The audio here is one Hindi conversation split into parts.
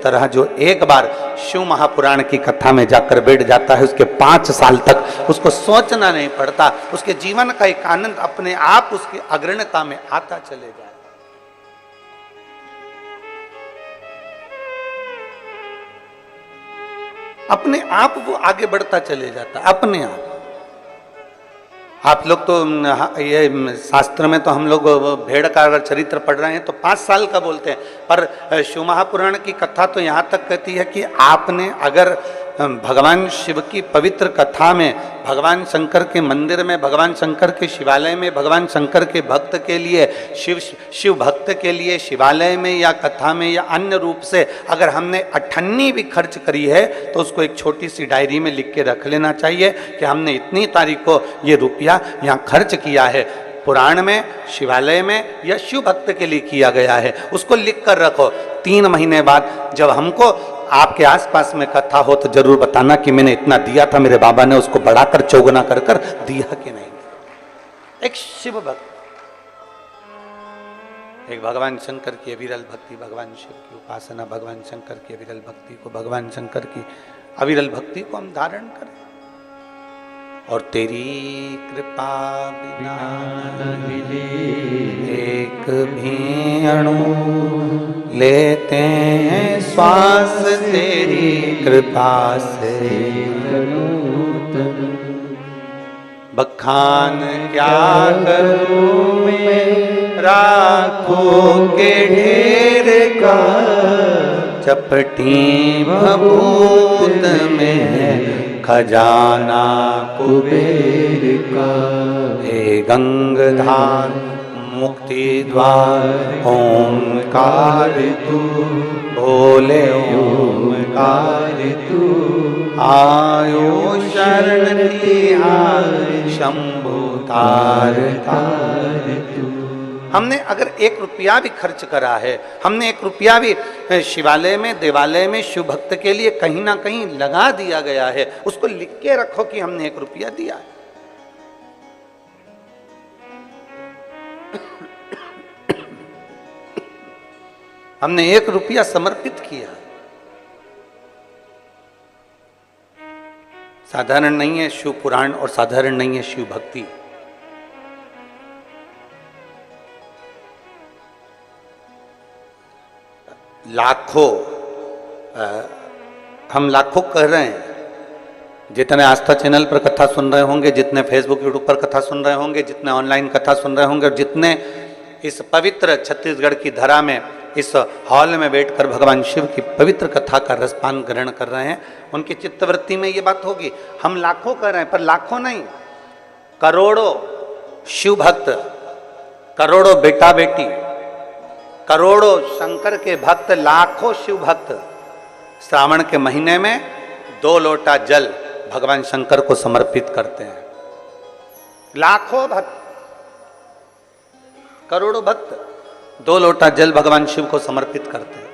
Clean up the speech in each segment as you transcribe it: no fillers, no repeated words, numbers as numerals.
तरह जो एक बार शिव महापुराण की कथा में जाकर बैठ जाता है, उसके 5 साल तक उसको सोचना नहीं पड़ता, उसके जीवन का एक आनंद अपने आप उसकी अग्रणता में आता चले जाए। अपने आप वो आगे बढ़ता चले जाता, अपने आप लोग तो ये शास्त्र में तो हम लोग भेड़ का अगर चरित्र पढ़ रहे हैं तो 5 साल का बोलते हैं, पर शिव महापुराण की कथा तो यहाँ तक कहती है कि आपने अगर भगवान शिव की पवित्र कथा में, भगवान शंकर के मंदिर में, भगवान शंकर के शिवालय में, भगवान शंकर के भक्त के लिए, शिव भक्त के लिए शिवालय में या कथा में या अन्य रूप से अगर हमने अठन्नी भी खर्च करी है तो उसको एक छोटी सी डायरी में लिख के रख लेना चाहिए कि हमने इतनी तारीख को ये रुपया यहाँ खर्च किया है, पुराण में, शिवालय में या शिव भक्त के लिए किया गया है, उसको लिख कर रखो। 3 महीने बाद जब हमको आपके आसपास में कथा हो तो जरूर बताना कि मैंने इतना दिया था, मेरे बाबा ने उसको बढ़ाकर चौगुना कर कर दिया कि नहीं। एक शिव भक्त, एक भगवान शंकर की अविरल भक्ति, भगवान शिव की उपासना, भगवान शंकर की अविरल भक्ति को, भगवान शंकर की अविरल भक्ति को हम धारण करें। और तेरी कृपा बिना एक भी अणु लेते हैं श्वास, तेरी कृपा से बखान क्या करूं मैं राखों के ढेर का, चपटी भभूत में खजाना कुबेर का। हे गंगाधार मुक्ति द्वार ओंकार तू, बोले ओंकार तू, आयो शरण तिहार शंभु तार तार तू। हमने अगर 1 रुपया भी खर्च करा है, हमने 1 रुपया भी शिवालय में, देवालय में, शिव भक्त के लिए कहीं ना कहीं लगा दिया गया है, उसको लिख के रखो कि हमने 1 रुपया दिया है। हमने 1 रुपया समर्पित किया। साधारण नहीं है शिव पुराण और साधारण नहीं है शिव भक्ति। लाखों, हम लाखों कह रहे हैं, जितने आस्था चैनल पर कथा सुन रहे होंगे, जितने फेसबुक यूट्यूब पर कथा सुन रहे होंगे, जितने ऑनलाइन कथा सुन रहे होंगे और जितने इस पवित्र छत्तीसगढ़ की धरा में, इस हॉल में बैठकर भगवान शिव की पवित्र कथा का रसपान ग्रहण कर रहे हैं, उनकी चित्तवृत्ति में ये बात होगी। हम लाखों कर रहे हैं, पर लाखों नहीं, करोड़ों शिव भक्त, करोड़ों बेटा बेटी, करोड़ों शंकर के भक्त, लाखों शिव भक्त श्रावण के महीने में 2 लोटा जल भगवान शंकर को समर्पित करते हैं। लाखों भक्त, करोड़ों भक्त 2 लोटा जल भगवान शिव को समर्पित करते हैं।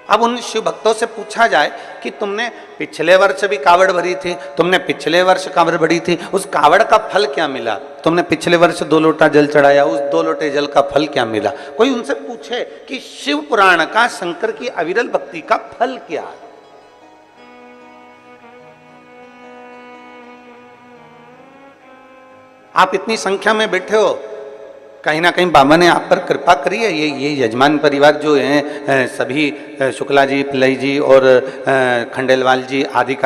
अब उन शिव भक्तों से पूछा जाए कि तुमने पिछले वर्ष भी कावड़ भरी थी, तुमने पिछले वर्ष कावड़ भरी थी, उस कावड़ का फल क्या मिला? तुमने पिछले वर्ष 2 लोटा जल चढ़ाया, उस 2 लोटे जल का फल क्या मिला? कोई उनसे पूछे कि शिव पुराण का, शंकर की अविरल भक्ति का फल क्या है? आप इतनी संख्या में बैठे हो, कहीं ना कहीं बाबा ने आप पर कृपा करी है। ये यजमान परिवार जो हैं, सभी शुक्ला जी, पिल्लई जी और खंडेलवाल जी, आदि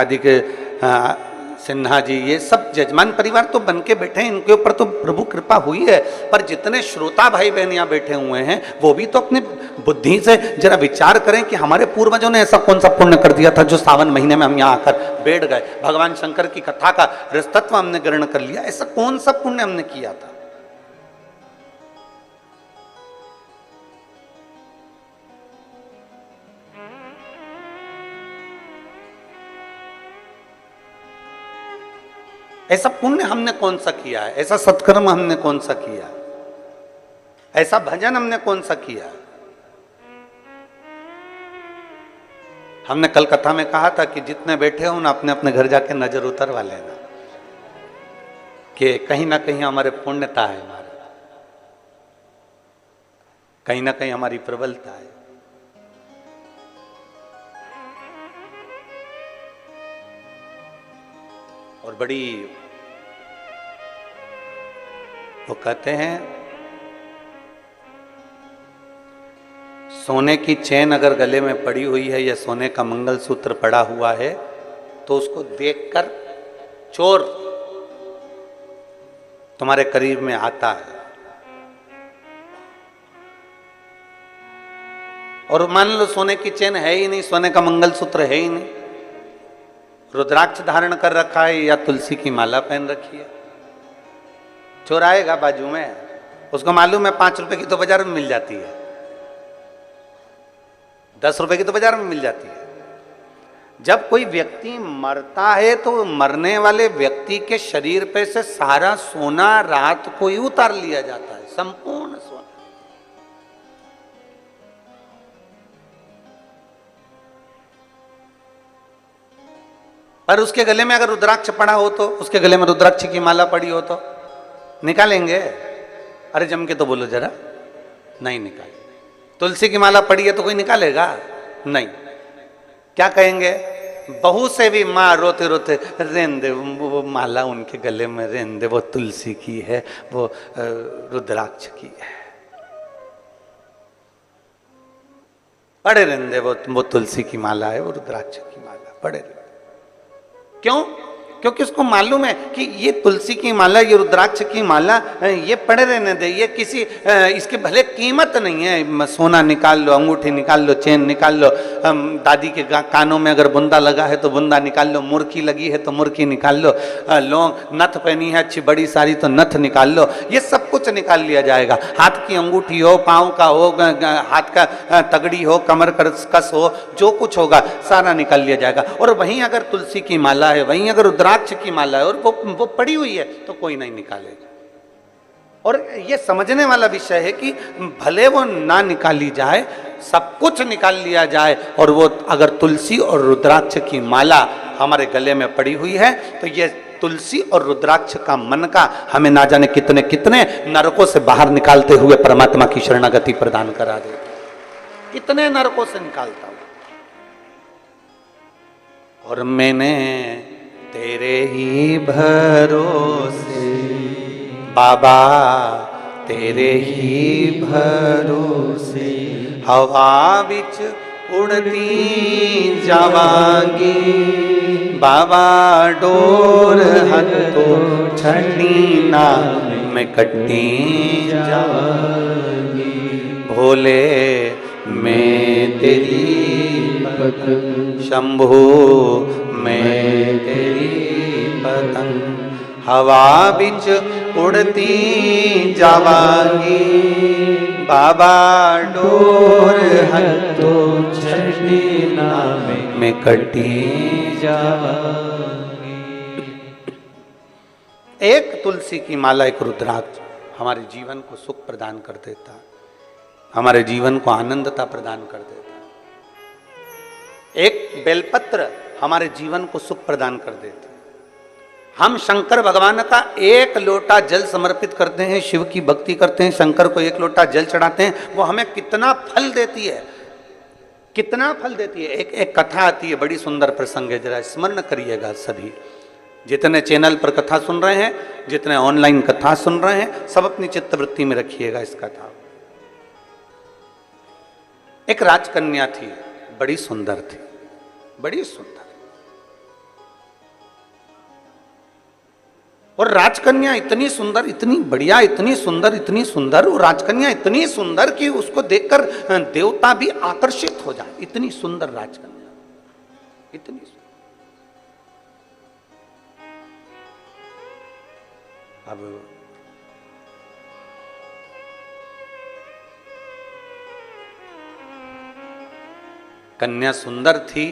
सिन्हा जी, ये सब यजमान परिवार तो बन के बैठे हैं, इनके ऊपर तो प्रभु कृपा हुई है। पर जितने श्रोता भाई बहन यहाँ बैठे हुए हैं, वो भी तो अपनी बुद्धि से जरा विचार करें कि हमारे पूर्वजों ने ऐसा कौन सा पुण्य कर दिया था जो सावन महीने में हम यहाँ आकर बैठ गए, भगवान शंकर की कथा का रसतत्व हमने ग्रहण कर लिया। ऐसा कौन सा पुण्य हमने किया था? ऐसा पुण्य हमने कौन सा किया है? ऐसा सत्कर्म हमने कौन सा किया? ऐसा भजन हमने कौन सा किया? हमने कल कथा में कहा था कि जितने बैठे हो ना, अपने अपने घर जाके नजर उतरवा लेना कि कहीं ना कहीं हमारे पुण्यता है, हमारे कहीं ना कहीं हमारी प्रबलता है। और बड़ी, वो कहते हैं सोने की चेन अगर गले में पड़ी हुई है या सोने का मंगलसूत्र पड़ा हुआ है तो उसको देखकर चोर तुम्हारे करीब में आता है। और मान लो सोने की चेन है ही नहीं, सोने का मंगलसूत्र है ही नहीं, रुद्राक्ष धारण कर रखा है या तुलसी की माला पहन रखी है, चोर आएगा बाजू में, उसको मालूम है 5 रुपए की तो बाजार में मिल जाती है, 10 रुपए की तो बाजार में मिल जाती है। जब कोई व्यक्ति मरता है तो मरने वाले व्यक्ति के शरीर पे से सारा सोना रात को ही उतार लिया जाता है, संपूर्ण सोना। पर उसके गले में अगर रुद्राक्ष पड़ा हो तो, उसके गले में रुद्राक्ष की माला पड़ी हो तो निकालेंगे? अरे जम के तो बोलो जरा, नहीं निकालेंगे। तुलसी की माला पड़ी है तो कोई निकालेगा? नहीं। क्या कहेंगे? बहू से भी माँ रोते रोते रेन दे, वो माला उनके गले में रेन दे, वो तुलसी की है, वो रुद्राक्ष की है, पड़े रेन दे, वो तुलसी की माला है, वो रुद्राक्ष की माला पड़े। क्यों? क्योंकि उसको मालूम है कि ये तुलसी की माला, ये रुद्राक्ष की माला, ये पड़े रहने दे, ये किसी इसके भले कीमत नहीं है। सोना निकाल लो, अंगूठी निकाल लो, चेन निकाल लो, दादी के कानों में अगर बुंदा लगा है तो बुंदा निकाल लो, मुर्की लगी है तो मुर्की निकाल लो, लौंग नथ पहनी है अच्छी बड़ी सारी तो नथ निकाल लो, ये सब कुछ निकाल लिया जाएगा। हाथ की अंगूठी हो, पाँव का हो, हाथ का तगड़ी हो, कमर कस हो, जो कुछ होगा सारा निकाल लिया जाएगा। और वहीं अगर तुलसी की माला है, वहीं अगर रुद्राक्ष की माला है और वो पड़ी हुई है तो कोई नहीं निकालेगा। और ये समझने वाला विषय है कि भले वो ना निकाली जाए, सब कुछ निकाल लिया जाए, और वो अगर तुलसी और रुद्राक्ष की माला हमारे गले में पड़ी हुई है तो ये तुलसी और रुद्राक्ष का मन का हमें ना जाने कितने कितने नरकों से बाहर निकालते हुए परमात्मा की शरणागति प्रदान करा दे। कितने नरकों से निकालता हूं। और मैंने तेरे ही भरोसे बाबा, तेरे ही भरोसे हवा बिच उड़ती जावांगी बाबा, डोर हथो छड़ी ना मैं कटती जावांगी। भोले मैं तेरी पतंग, शंभू मैं तेरी पतंग, हवा बिच उड़ती जावांगी बाबा, डोर हथो छड़ी ना मैं कटी जावांगी। एक तुलसी की माला, एक रुद्राक्ष हमारे जीवन को सुख प्रदान कर देता, हमारे जीवन को आनंदता प्रदान कर देता। एक बेलपत्र हमारे जीवन को सुख प्रदान कर देते। हम शंकर भगवान का एक लोटा जल समर्पित करते हैं, शिव की भक्ति करते हैं, शंकर को एक लोटा जल चढ़ाते हैं, वो हमें कितना फल देती है, कितना फल देती है। एक कथा आती है, बड़ी सुंदर प्रसंग है, जरा स्मरण करिएगा सभी। जितने चैनल पर कथा सुन रहे हैं, जितने ऑनलाइन कथा सुन रहे हैं, सब अपनी चित्तवृत्ति में रखिएगा इस कथा। एक राजकन्या थी, बड़ी सुंदर थी, बड़ी सुंदर। और राजकन्या इतनी सुंदर, इतनी बढ़िया, इतनी सुंदर, इतनी सुंदर, वो राजकन्या इतनी सुंदर कि उसको देखकर देवता भी आकर्षित हो जाए। इतनी सुंदर राजकन्या, इतनी सुंदर। अब कन्या सुंदर थी,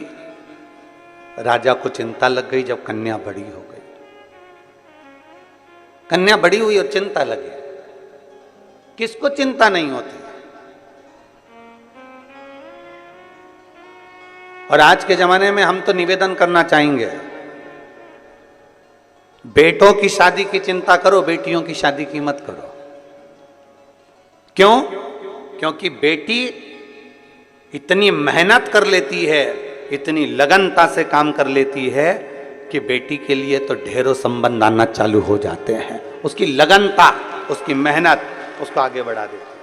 राजा को चिंता लग गई जब कन्या बड़ी हो गई। कन्या बड़ी हुई और चिंता लगी। किसको चिंता नहीं होती? और आज के जमाने में हम तो निवेदन करना चाहेंगे, बेटों की शादी की चिंता करो, बेटियों की शादी की मत करो। क्यों? क्योंकि बेटी इतनी मेहनत कर लेती है, इतनी लगनता से काम कर लेती है कि बेटी के लिए तो ढेरों संबंध आना चालू हो जाते हैं। उसकी लगनता, उसकी मेहनत उसको आगे बढ़ा देती है।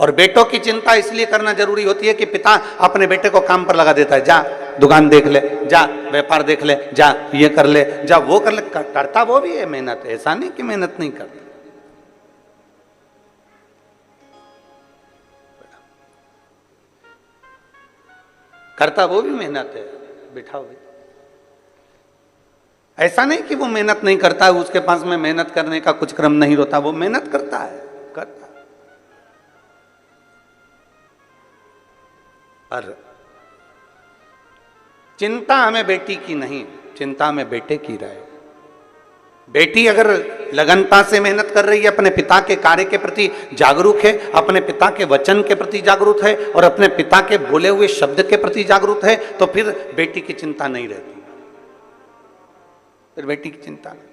और बेटों की चिंता इसलिए करना जरूरी होती है कि पिता अपने बेटे को काम पर लगा देता है, जा दुकान देख ले, जा व्यापार देख ले, जा ये कर ले, जा वो कर ले। करता वो भी है मेहनत, ऐसा नहीं कि मेहनत नहीं करता। करता वो भी मेहनत है, बिठाओ भी। ऐसा नहीं कि वो मेहनत नहीं करता है, उसके पास में मेहनत करने का कुछ क्रम नहीं होता, वो मेहनत करता है, करता। पर चिंता हमें बेटी की नहीं, चिंता हमें बेटे की रहे। बेटी अगर लगनता से मेहनत कर रही है, अपने पिता के कार्य के प्रति जागरूक है, अपने पिता के वचन के प्रति जागरूक है और अपने पिता के बोले हुए शब्द के प्रति जागरूक है, तो फिर बेटी की चिंता नहीं रहती, फिर बेटी की चिंता नहीं।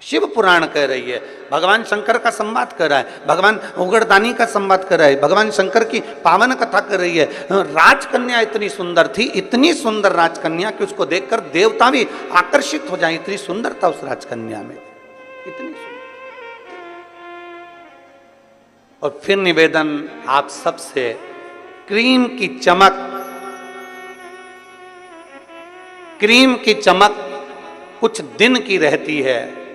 शिव पुराण कह रही है, भगवान शंकर का संवाद कर रहा है, भगवान उगड़दानी का संवाद कर रहा है, भगवान शंकर की पावन कथा कर रही है। राजकन्या इतनी सुंदर थी, इतनी सुंदर राजकन्या कि उसको देखकर देवता भी आकर्षित हो जाए, इतनी सुंदरता उस राजकन्या में, इतनी सुंदर। और फिर निवेदन आप सबसे, क्रीम की चमक, क्रीम की चमक कुछ दिन की रहती है,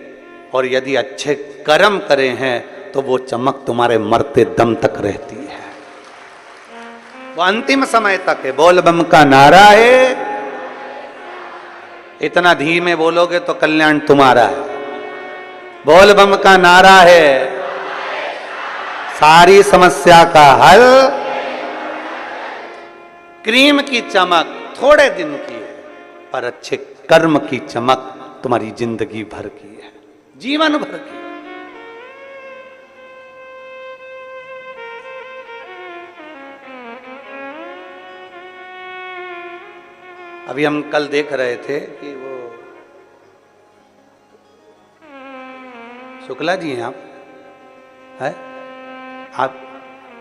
और यदि अच्छे कर्म करे हैं तो वो चमक तुम्हारे मरते दम तक रहती है, वो अंतिम समय तक है। बोल बम का नारा है, इतना धीमे बोलोगे तो कल्याण तुम्हारा है। बोल बम का नारा है, सारी समस्या का हल। क्रीम की चमक थोड़े दिन की है, पर अच्छे कर्म की चमक तुम्हारी जिंदगी भर की है, जीवन भर की। अभी हम कल देख रहे थे कि वो शुक्ला जी हैं, आप है, आप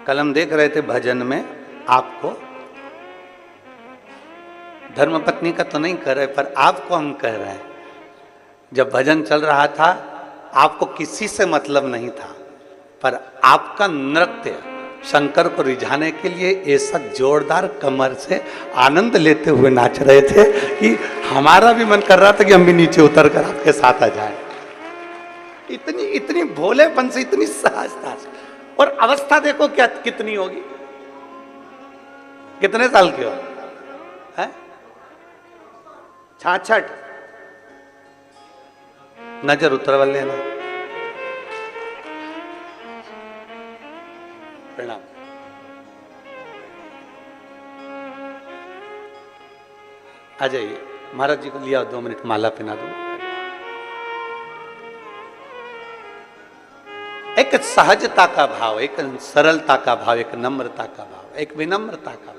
कल हम देख रहे थे भजन में, आपको धर्मपत्नी का तो नहीं कह रहे, पर आपको हम कह रहे हैं। जब भजन चल रहा था, आपको किसी से मतलब नहीं था, पर आपका नृत्य शंकर को रिझाने के लिए ऐसा जोरदार कमर से आनंद लेते हुए नाच रहे थे कि हमारा भी मन कर रहा था कि हम भी नीचे उतर कर आपके साथ आ जाएं। इतनी इतनी भोलेपन से, इतनी सहजता से। और अवस्था देखो क्या कितनी होगी, कितने साल की हो है? 66। नजर उतरवा लेना। प्रणाम। आ जाइए, महाराज जी को लिया 2 मिनट, माला पहना दो। एक सहजता का भाव, एक सरलता का भाव, एक नम्रता का भाव, एक विनम्रता का भाव।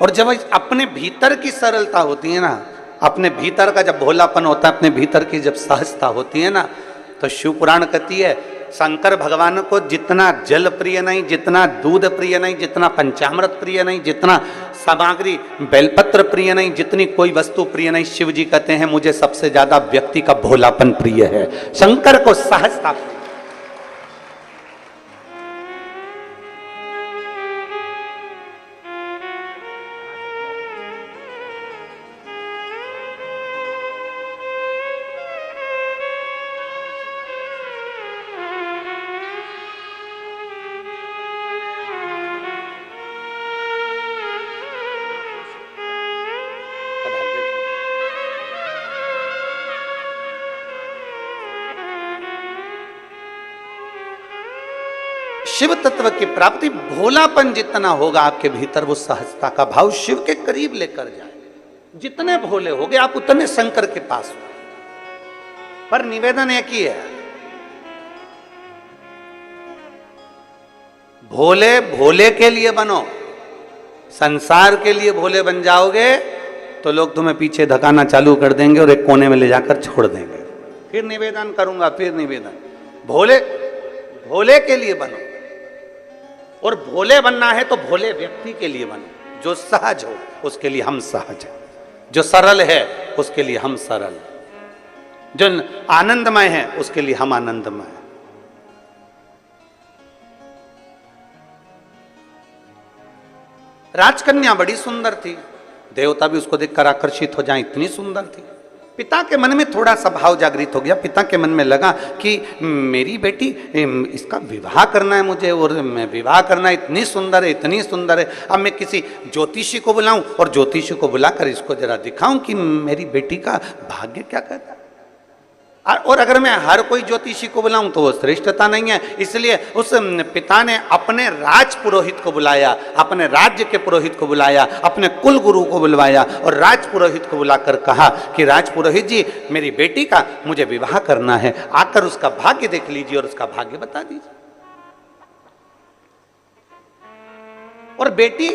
और जब अपने भीतर की सरलता होती है ना, अपने भीतर का जब भोलापन होता है, अपने भीतर की जब सहजता होती है ना, तो शिव पुराण कहती है शंकर भगवान को जितना जल प्रिय नहीं, जितना दूध प्रिय नहीं, जितना पंचामृत प्रिय नहीं, जितना सामग्री बेलपत्र प्रिय नहीं, जितनी कोई वस्तु प्रिय नहीं, शिव जी कहते हैं मुझे सबसे ज्यादा व्यक्ति का भोलापन प्रिय है। शंकर को सहजता प्रिय। शिव तत्व की प्राप्ति, भोलापन जितना होगा आपके भीतर, वो सहजता का भाव शिव के करीब लेकर जाए। जितने भोले होगे आप उतने शंकर के पास हो। पर निवेदन एक ही है, भोले भोले के लिए बनो। संसार के लिए भोले बन जाओगे तो लोग तुम्हें पीछे धकाना चालू कर देंगे और एक कोने में ले जाकर छोड़ देंगे। फिर निवेदन करूंगा, फिर निवेदन, भोले भोले के लिए बनो। और भोले बनना है तो भोले व्यक्ति के लिए बनो, जो सहज हो उसके लिए हम सहज हैं, जो सरल है उसके लिए हम सरल, जो आनंदमय है उसके लिए हम आनंदमय हैं। राजकन्या बड़ी सुंदर थी, देवता भी उसको देखकर आकर्षित हो जाए, इतनी सुंदर थी। पिता के मन में थोड़ा सा भाव जागृत हो गया। पिता के मन में लगा कि मेरी बेटी, इसका विवाह करना है मुझे, और मैं विवाह करना, इतनी सुंदर है, इतनी सुंदर है। अब मैं किसी ज्योतिषी को बुलाऊं और ज्योतिषी को बुलाकर इसको जरा दिखाऊं कि मेरी बेटी का भाग्य क्या कहता है। और अगर मैं हर कोई ज्योतिषी को बुलाऊं तो वो श्रेष्ठता नहीं है। इसलिए उस पिता ने अपने राज पुरोहित को बुलाया, अपने राज्य के पुरोहित को बुलाया, अपने कुल गुरु को बुलवाया और राज पुरोहित को बुलाकर कहा कि राज पुरोहित जी, मेरी बेटी का मुझे विवाह करना है, आकर उसका भाग्य देख लीजिए और उसका भाग्य बता दीजिए। और बेटी,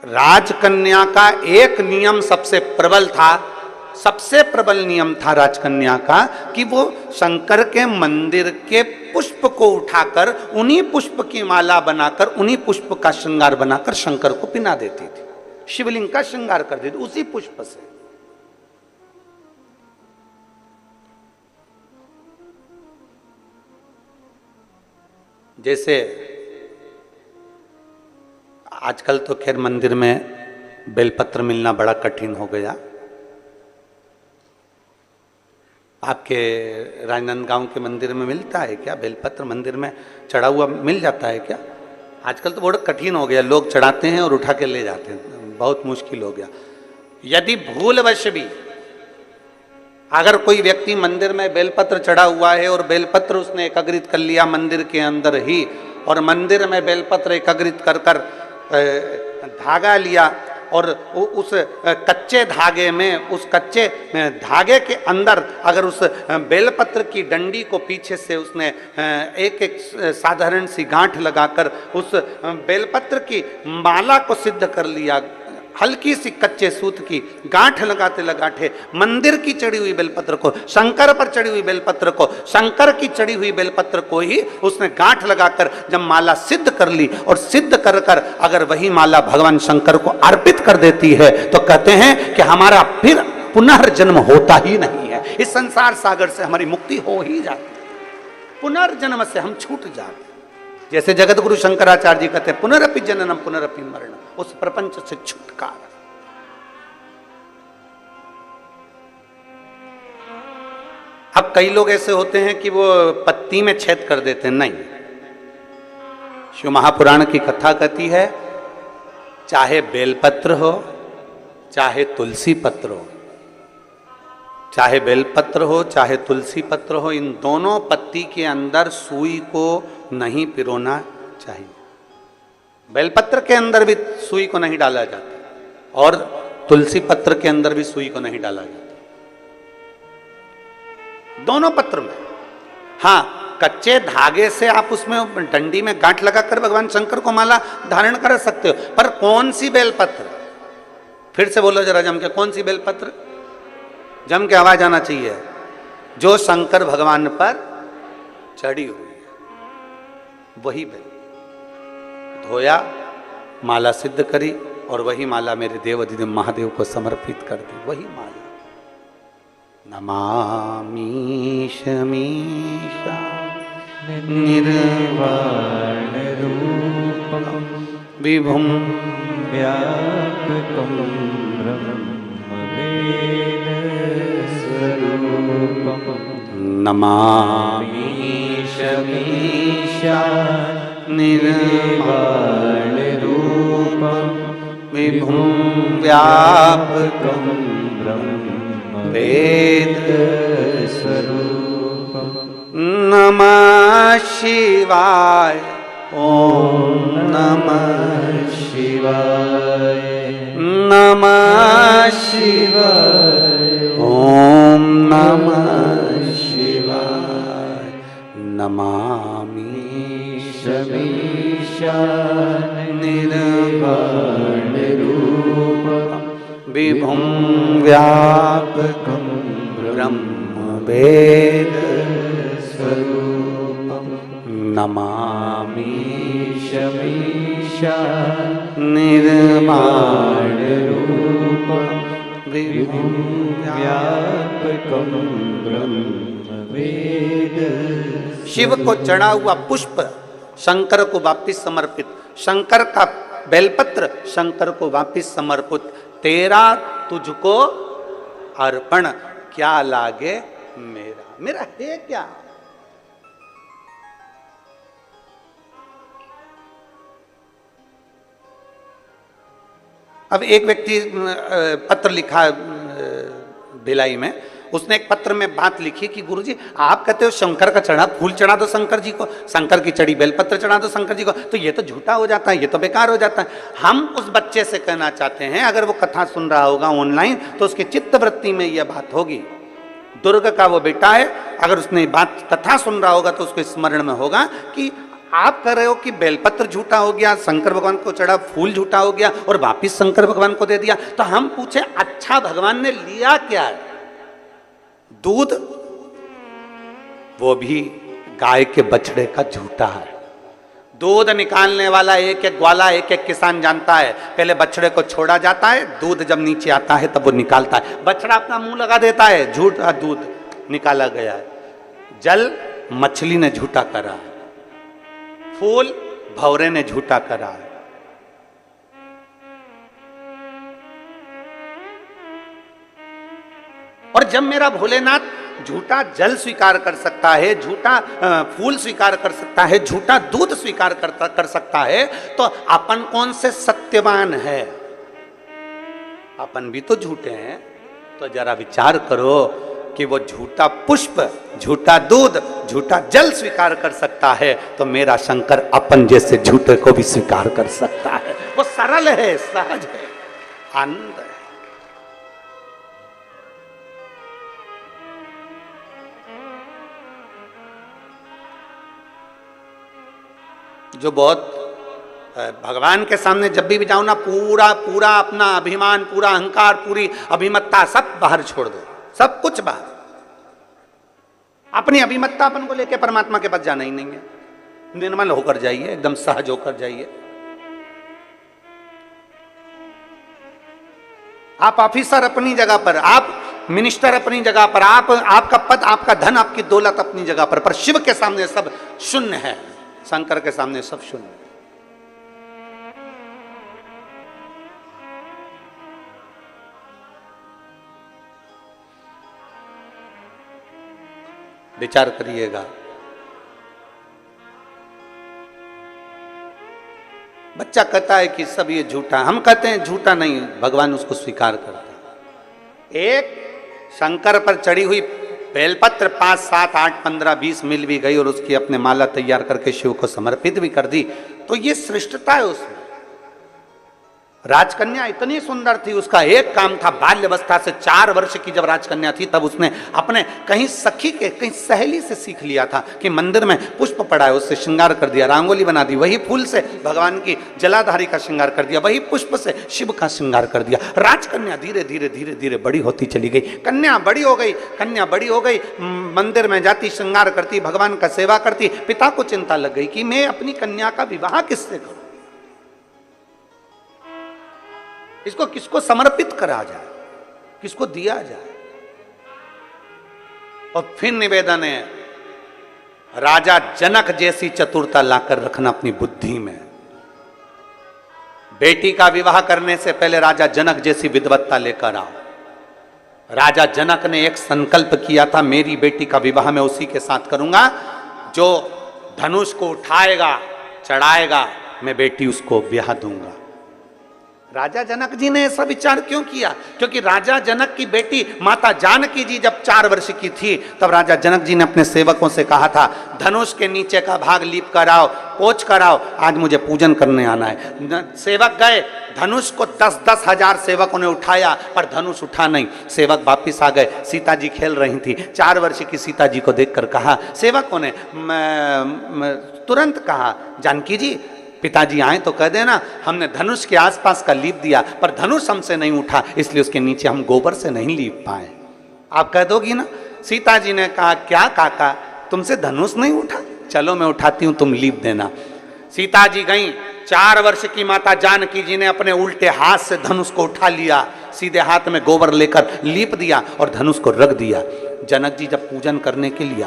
राजकन्या का एक नियम सबसे प्रबल था, सबसे प्रबल नियम था राजकन्या का कि वो शंकर के मंदिर के पुष्प को उठाकर उन्हीं पुष्प की माला बनाकर, उन्हीं पुष्प का श्रृंगार बनाकर शंकर को पिना देती थी, शिवलिंग का श्रृंगार कर देती उसी पुष्प से। जैसे आजकल तो खैर मंदिर में बेलपत्र मिलना बड़ा कठिन हो गया। आपके राजनांदगांव के मंदिर में मिलता है क्या बेलपत्र? मंदिर में चढ़ा हुआ मिल जाता है क्या? आजकल तो बहुत कठिन हो गया, लोग चढ़ाते हैं और उठा के ले जाते हैं, बहुत मुश्किल हो गया। यदि भूलवश भी अगर कोई व्यक्ति मंदिर में बेलपत्र चढ़ा हुआ है और बेलपत्र उसने एकत्रित कर लिया मंदिर के अंदर ही, और मंदिर में बेलपत्र एकत्रित कर कर धागा लिया और उस कच्चे धागे में, उस कच्चे धागे के अंदर अगर उस बेलपत्र की डंडी को पीछे से उसने एक एक साधारण सी गांठ लगाकर उस बेलपत्र की माला को सिद्ध कर लिया, हल्की सी कच्चे सूत की गांठ लगाते लगाते मंदिर की चढ़ी हुई बेलपत्र को, शंकर पर चढ़ी हुई बेलपत्र को, शंकर की चढ़ी हुई बेलपत्र को ही उसने गांठ लगाकर जब माला सिद्ध कर ली और सिद्ध कर कर अगर वही माला भगवान शंकर को अर्पित कर देती है तो कहते हैं कि हमारा फिर पुनर्जन्म होता ही नहीं है, इस संसार सागर से हमारी मुक्ति हो ही जाती, पुनर्जन्म से हम छूट जाते। जैसे जगत गुरु शंकराचार्य जी कहते हैं पुनरपि जननम पुनरपि मरणम, उस प्रपंच से छुटकारा। अब कई लोग ऐसे होते हैं कि वो पत्ती में छेद कर देते हैं, नहीं। शिव महापुराण की कथा कहती है चाहे बेलपत्र हो चाहे तुलसी पत्र हो, चाहे बेलपत्र हो चाहे तुलसी पत्र हो, इन दोनों पत्ती के अंदर सुई को नहीं पिरोना चाहिए। बेलपत्र के अंदर भी सुई को नहीं डाला जाता और तुलसी पत्र के अंदर भी सुई को नहीं डाला जाता, दोनों पत्र में। हाँ, कच्चे धागे से आप उसमें डंडी में गांठ लगाकर भगवान शंकर को माला धारण कर सकते हो, पर कौन सी बेलपत्र? फिर से बोलो जरा जम के, कौन सी बेलपत्र? जम के आवाज आना चाहिए। जो शंकर भगवान पर चढ़ी हुई है वही बेल धोया, माला सिद्ध करी और वही माला मेरे देवाधिदेव महादेव को समर्पित कर दी, वही माला। नमामि शमीशा निर्वाण रूपम विभुम व्यापकम ब्रह्मवेद स्वरूपम। नमामि शमीशा निर्वाण रूपम विभुम व्यापकम ब्रह्मवेद स्वरूपम। नमः शिवाय, ओम नमः शिवाय, नमः शिवाय, ओम नमः शिवाय। नमामि शमीशा निर्वाण रूपम विभुम व्यापकम ब्रह्मवेद स्वरूपम। नमामि शमीशा निर्माण रूपं विभुं व्यापकं ब्रह्म वेद। शिव को चढ़ा हुआ पुष्प शंकर को वापिस समर्पित, शंकर का बेलपत्र शंकर को वापिस समर्पित, तेरा तुझको अर्पण, क्या लागे मेरा, मेरा है क्या। अब एक व्यक्ति पत्र लिखा भिलाई में, उसने एक पत्र में बात लिखी कि गुरुजी आप कहते हो शंकर का चढ़ा फूल चढ़ा दो शंकर जी को, शंकर की चढ़ी बेलपत्र चढ़ा दो शंकर जी को, तो ये तो झूठा हो जाता है, ये तो बेकार हो जाता है। हम उस बच्चे से कहना चाहते हैं, अगर वो कथा सुन रहा होगा ऑनलाइन तो उसकी चित्त वृत्ति में यह बात होगी। दुर्ग का वो बेटा है, अगर उसने बात कथा सुन रहा होगा तो उसको स्मरण में होगा कि आप कह रहे हो कि बेलपत्र झूठा हो गया, शंकर भगवान को चढ़ा फूल झूठा हो गया और वापिस शंकर भगवान को दे दिया। तो हम पूछे अच्छा भगवान ने लिया क्या है? दूध, वो भी गाय के बछड़े का झूठा है। दूध निकालने वाला एक एक ग्वाला एक एक किसान जानता है, पहले बछड़े को छोड़ा जाता है, दूध जब नीचे आता है तब वो निकालता है। बछड़ा अपना मुंह लगा देता है, झूठा दूध निकाला गया है। जल मछली ने झूठा करा है, फूल भौरे ने झूठा करा है। और जब मेरा भोलेनाथ झूठा जल स्वीकार कर सकता है, झूठा फूल स्वीकार कर सकता है, झूठा दूध स्वीकार कर सकता है, तो अपन कौन से सत्यवान है? अपन भी तो झूठे हैं। तो जरा विचार करो कि वो झूठा पुष्प, झूठा दूध, झूठा जल स्वीकार कर सकता है, तो मेरा शंकर अपन जैसे झूठे को भी स्वीकार कर सकता है। वो सरल है, सहज है, आनंद है। जो बहुत भगवान के सामने जब भी जाओ ना, पूरा पूरा अपना अभिमान, पूरा अहंकार, पूरी अभिमत्ता सब बाहर छोड़ दो, सब कुछ बाहर। अपनी अभिमत्ता अपन को लेके परमात्मा के पास जाना ही नहीं है। निर्मल होकर जाइए, एकदम सहज होकर जाइए। आप ऑफिसर अपनी जगह पर, आप मिनिस्टर अपनी जगह पर, आप आपका पद, आपका धन, आपकी दौलत अपनी जगह पर शिव के सामने सब शून्य है, शंकर के सामने सब शून्य। विचार करिएगा। बच्चा कहता है कि सब ये झूठा, हम कहते हैं झूठा नहीं, भगवान उसको स्वीकार करता है। एक शंकर पर चढ़ी हुई बेलपत्र 5, 7, 8, 15, 20 मिल भी गई और उसकी अपने माला तैयार करके शिव को समर्पित भी कर दी, तो ये श्रेष्ठता है उसमें। राजकन्या इतनी सुंदर थी, उसका एक काम था, बाल्यावस्था से 4 वर्ष की जब राजकन्या थी तब उसने अपने कहीं सखी के, कहीं सहेली से सीख लिया था कि मंदिर में पुष्प पड़ा है, उससे श्रृंगार कर दिया, रंगोली बना दी, वही फूल से भगवान की जलाधारी का श्रृंगार कर दिया, वही पुष्प से शिव का श्रृंगार कर दिया। राजकन्या धीरे धीरे धीरे धीरे बड़ी होती चली गई, कन्या बड़ी हो गई, कन्या बड़ी हो गई, मंदिर में जाती, श्रृंगार करती, भगवान का सेवा करती। पिता को चिंता लग गई कि मैं अपनी कन्या का विवाह किससे करूं, इसको किसको समर्पित करा जाए, किसको दिया जाए। और फिर निवेदन है, राजा जनक जैसी चतुरता लाकर रखना अपनी बुद्धि में। बेटी का विवाह करने से पहले राजा जनक जैसी विद्वत्ता लेकर आओ। राजा जनक ने एक संकल्प किया था, मेरी बेटी का विवाह मैं उसी के साथ करूंगा जो धनुष को उठाएगा, चढ़ाएगा, मैं बेटी उसको ब्याह दूंगा। राजा जनक जी ने ऐसा विचार क्यों किया? क्योंकि राजा जनक की बेटी माता जानकी जी जब 4 वर्ष की थी तब राजा जनक जी ने अपने सेवकों से कहा था, धनुष के नीचे का भाग लीप कराओ, पोंछ कराओ, आज मुझे पूजन करने आना है। सेवक गए, धनुष को 10-10 हजार सेवकों ने उठाया पर धनुष उठा नहीं। सेवक वापिस आ गए, सीता जी खेल रही थी। 4 वर्ष की सीता जी को देखकर कहा, सेवकों ने तुरंत कहा, जानकी जी पिताजी आए तो कह देना हमने धनुष के आसपास का लीप दिया पर धनुष हमसे नहीं उठा, इसलिए उसके नीचे हम गोबर से नहीं लीप पाए। आप कह दोगी ना? सीता जी ने कहा, क्या काका तुमसे धनुष नहीं उठा? चलो मैं उठाती हूं, तुम लीप देना। सीता जी गई, 4 वर्ष की माता जानकी जी ने अपने उल्टे हाथ से धनुष को उठा लिया, सीधे हाथ में गोबर लेकर लीप दिया और धनुष को रख दिया। जनक जी जब पूजन करने के लिए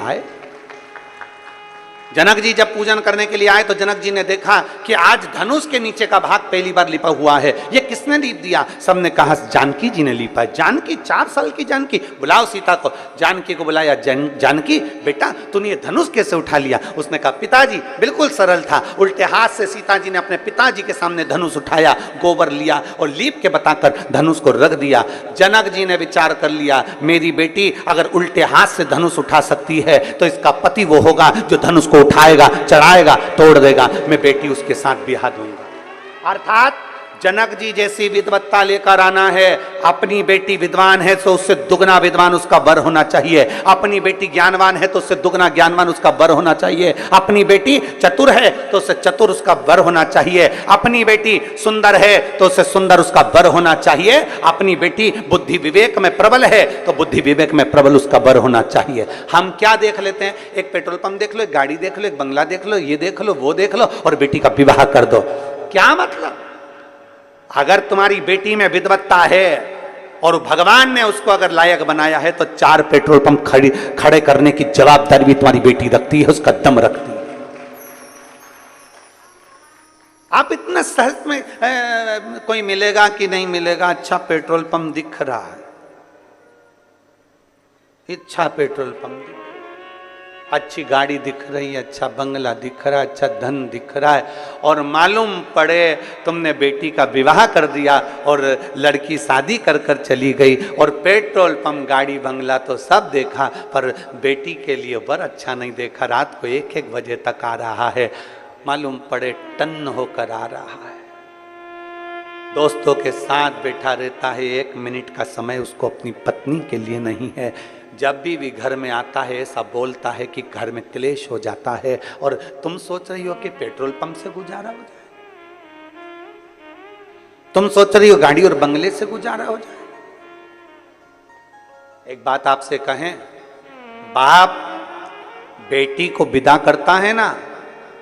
आए, तो जनक जी ने देखा कि आज धनुष के नीचे का भाग पहली बार लिपा हुआ है। ये किसने लीप दिया? सबने कहा जानकी जी ने लीपा है। जानकी, 4 साल की जानकी, बुलाओ सीता को। जानकी को बुलाया, जानकी बेटा तूने ये धनुष कैसे उठा लिया? उसने कहा पिताजी बिल्कुल सरल था, उल्टे हाथ से सीता जी ने अपने पिताजी के सामने धनुष उठाया, गोबर लिया और लीप के बताकर धनुष को रख दिया। जनक जी ने विचार कर लिया, मेरी बेटी अगर उल्टे हाथ से धनुष उठा सकती है तो इसका पति वो होगा जो धनुष को उठाएगा, चढ़ाएगा, तोड़ देगा, मैं बेटी उसके साथ ब्याह दूंगा। अर्थात जनक जी जैसी विद्वत्ता लेकर आना है। अपनी बेटी विद्वान है तो उससे दुगना विद्वान उसका वर होना चाहिए। अपनी बेटी ज्ञानवान है तो उससे दुगना ज्ञानवान उसका वर होना चाहिए। अपनी बेटी चतुर है तो उससे चतुर उसका वर होना चाहिए। अपनी बेटी सुंदर है तो उससे सुंदर उसका वर होना चाहिए। अपनी बेटी बुद्धि विवेक में प्रबल है तो बुद्धि विवेक में प्रबल उसका वर होना चाहिए। हम क्या देख लेते हैं? एक पेट्रोल पंप देख लो, एक गाड़ी देख लो, एक बंगला देख लो, ये देख लो, वो देख लो और बेटी का विवाह कर दो। क्या मतलब? अगर तुम्हारी बेटी में विद्वत्ता है और भगवान ने उसको अगर लायक बनाया है तो 4 पेट्रोल पंप खड़े करने की जवाबदारी भी तुम्हारी बेटी रखती है, उसका दम रखती है। आप इतना सहज में कोई मिलेगा कि नहीं मिलेगा, अच्छा पेट्रोल पंप दिख रहा है, अच्छा पेट्रोल पंप दिख, अच्छी गाड़ी दिख रही है, अच्छा बंगला दिख रहा है, अच्छा धन दिख रहा है, और मालूम पड़े तुमने बेटी का विवाह कर दिया और लड़की शादी कर कर चली गई और पेट्रोल पंप, गाड़ी, बंगला तो सब देखा पर बेटी के लिए वर अच्छा नहीं देखा। रात को 1-1 बजे तक आ रहा है, मालूम पड़े टन्न होकर आ रहा है, दोस्तों के साथ बैठा रहता है, 1 मिनट का समय उसको अपनी पत्नी के लिए नहीं है। जब भी घर में आता है ऐसा बोलता है कि घर में क्लेश हो जाता है और तुम सोच रही हो कि पेट्रोल पंप से गुजारा हो जाए, तुम सोच रही हो गाड़ी और बंगले से गुजारा हो जाए। एक बात आपसे कहें, बाप बेटी को विदा करता है ना,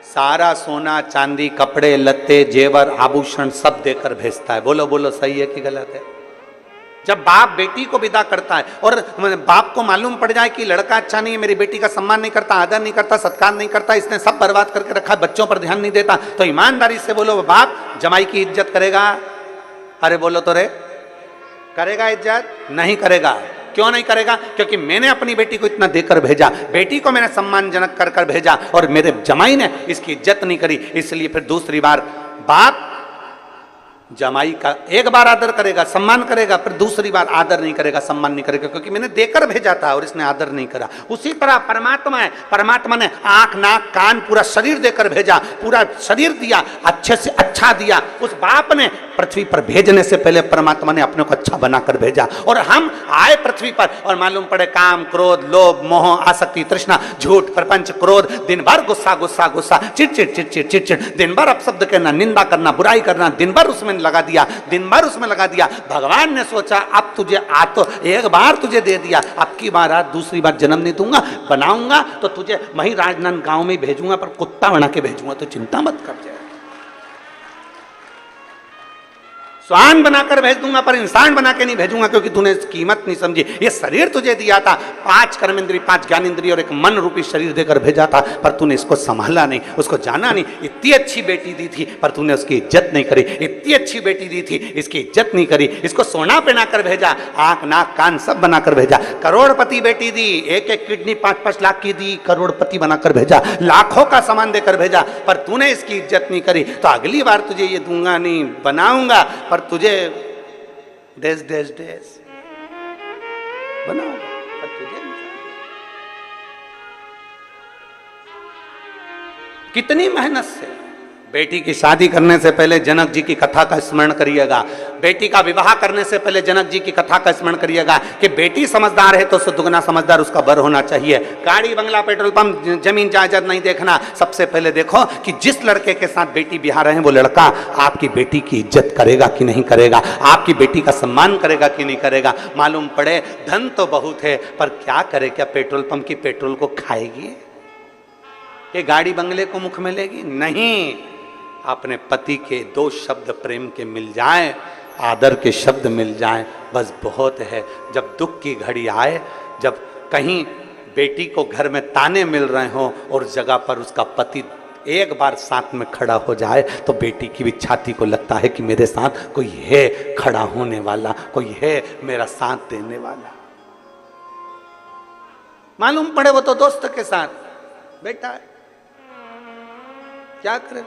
सारा सोना चांदी, कपड़े लत्ते, जेवर, आभूषण सब देकर भेजता है। बोलो बोलो, सही है कि गलत है? जब बाप बेटी को विदा करता है और बाप को मालूम पड़ जाए कि लड़का अच्छा नहीं है, मेरी बेटी का सम्मान नहीं करता, आदर नहीं करता, सत्कार नहीं करता, इसने सब बर्बाद करके रखा है, बच्चों पर ध्यान नहीं देता, तो ईमानदारी से बोलो, बाप जमाई की इज्जत करेगा? अरे बोलो तो रे, करेगा इज्जत? नहीं करेगा। क्यों नहीं करेगा? क्योंकि मैंने अपनी बेटी को इतना देकर भेजा, बेटी को मैंने सम्मानजनक कर कर भेजा और मेरे जमाई ने इसकी इज्जत नहीं करी, इसलिए फिर दूसरी बार बाप जमाई का एक बार आदर करेगा, सम्मान करेगा, फिर दूसरी बार आदर नहीं करेगा, सम्मान नहीं करेगा, क्योंकि मैंने देकर भेजा था और इसने आदर नहीं करा। उसी तरह परमात्मा है, परमात्मा ने आंख, नाक, कान, पूरा शरीर देकर भेजा, पूरा शरीर दिया, अच्छे से अच्छा दिया। उस बाप ने पृथ्वी पर भेजने से पहले परमात्मा ने अपने को अच्छा बनाकर भेजा और हम आए पृथ्वी पर और मालूम पड़े काम, क्रोध, लोभ, मोह, आसक्ति, तृष्णा, झूठ, प्रपंच, क्रोध, दिन भर गुस्सा गुस्सा गुस्सा, चिड़चिड़ चिड़चिड़ चिड़चिड़, दिन भर अपशब्द कहना, निंदा करना, बुराई करना, दिन भर उसमें लगा दिया, दिन भर उसमें लगा दिया। भगवान ने सोचा अब तुझे तो एक बार तुझे दे दिया, अब की बार दूसरी बार जन्म नहीं दूंगा, बनाऊंगा तो तुझे वही राजनांद गांव में भेजूंगा, पर कुत्ता बना के भेजूंगा, तो चिंता मत कर जाए। स्वान बनाकर भेज दूंगा पर इंसान बना के नहीं भेजूंगा, क्योंकि तूने कीमत नहीं समझी। ये शरीर तुझे दिया था, 5 कर्मेंद्रिय, 5 ज्ञानेंद्रिय और एक मन रूपी शरीर देकर भेजा था, पर तूने इसको संभाला नहीं, उसको जाना नहीं। इतनी अच्छी बेटी दी थी पर तूने उसकी इज्जत नहीं करी, इतनी अच्छी बेटी दी थी, इसकी इज्जत नहीं करी, इसको सोना पहनाकर भेजा, आंख, नाक, कान सब बनाकर भेजा। करोड़पति बेटी दी, 1-1 किडनी 5-5 लाख की दी, करोड़पति बनाकर भेजा, लाखों का सामान देकर भेजा, पर तूने इसकी इज्जत नहीं करी, तो अगली बार तुझे ये दूंगा नहीं, बनाऊंगा पर तुझे देश देश देश बनाऊंगा पर तुझे। कितनी मेहनत से बेटी की शादी करने से पहले जनक जी की कथा का स्मरण करिएगा, बेटी का विवाह करने से पहले जनक जी की कथा का स्मरण करिएगा कि बेटी समझदार है तो उससे दुगना समझदार उसका बर होना चाहिए। गाड़ी, बंगला, पेट्रोल पंप, जमीन जायदाद नहीं देखना, सबसे पहले देखो कि जिस लड़के के साथ बेटी ब्याह रहे हैं वो लड़का आपकी बेटी की इज्जत करेगा कि नहीं करेगा, आपकी बेटी का सम्मान करेगा कि नहीं करेगा। मालूम पड़े धन तो बहुत है पर क्या करे, क्या पेट्रोल पंप की पेट्रोल को खाएगी? कि गाड़ी बंगले को मुख में लेगी, नहीं। अपने पति के 2 शब्द प्रेम के मिल जाएं, आदर के शब्द मिल जाएं, बस बहुत है। जब दुख की घड़ी आए, जब कहीं बेटी को घर में ताने मिल रहे हों और जगह पर उसका पति एक बार साथ में खड़ा हो जाए, तो बेटी की भी छाती को लगता है कि मेरे साथ कोई है खड़ा होने वाला, कोई है मेरा साथ देने वाला। मालूम पड़े वो तो दोस्त के साथ बैठा है, क्या करे।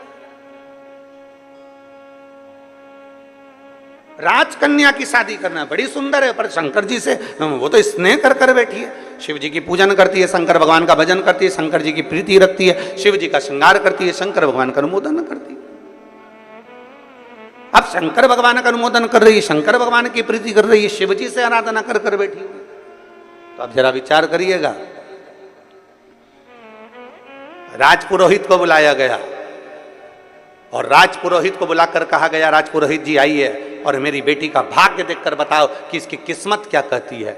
राजकन्या की शादी करना बड़ी सुंदर है, पर शंकर जी से वो तो स्नेह कर कर बैठी है। शिव जी की पूजन करती है, शंकर भगवान का भजन करती है, शंकर जी की प्रीति रखती है, शिव जी का श्रृंगार करती है, शंकर भगवान का अनुमोदन करती है। अब शंकर भगवान का अनुमोदन कर रही है, शंकर भगवान की प्रीति कर रही है, शिव जी से आराधना कर कर बैठी हुई। तो अब जरा विचार करिएगा। राजपुरोहित को बुलाया गया और राजपुरोहित को बुलाकर कहा गया, राजपुरोहित जी आइए और मेरी बेटी का भाग्य देखकर बताओ कि इसकी किस्मत क्या कहती है।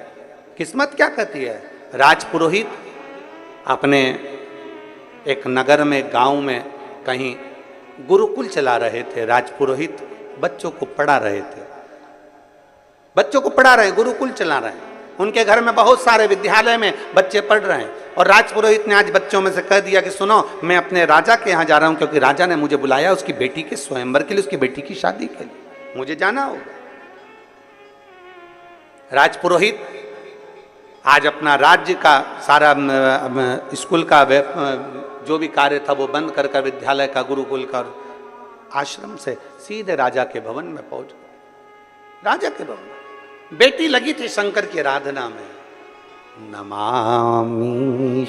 किस्मत क्या कहती है? राजपुरोहित अपने एक नगर में, गांव में कहीं गुरुकुल चला रहे थे। राजपुरोहित बच्चों को पढ़ा रहे थे, बच्चों को पढ़ा रहे, गुरुकुल चला रहे हैं। उनके घर में बहुत सारे विद्यालय में बच्चे पढ़ रहे हैं और राजपुरोहित ने आज बच्चों में से कह दिया कि सुनो, मैं अपने राजा के यहाँ जा रहा हूँ, क्योंकि राजा ने मुझे बुलाया उसकी बेटी के स्वयंवर के लिए, उसकी बेटी की शादी के लिए, मुझे जाना होगा। राजपुरोहित आज अपना राज्य का सारा स्कूल का जो भी कार्य था वो बंद कर कर, विद्यालय का, गुरुकुल का, आश्रम से सीधे राजा के भवन में पहुंच गए। राजा के भवन में बेटी लगी थी शंकर की आराधना में। नमामि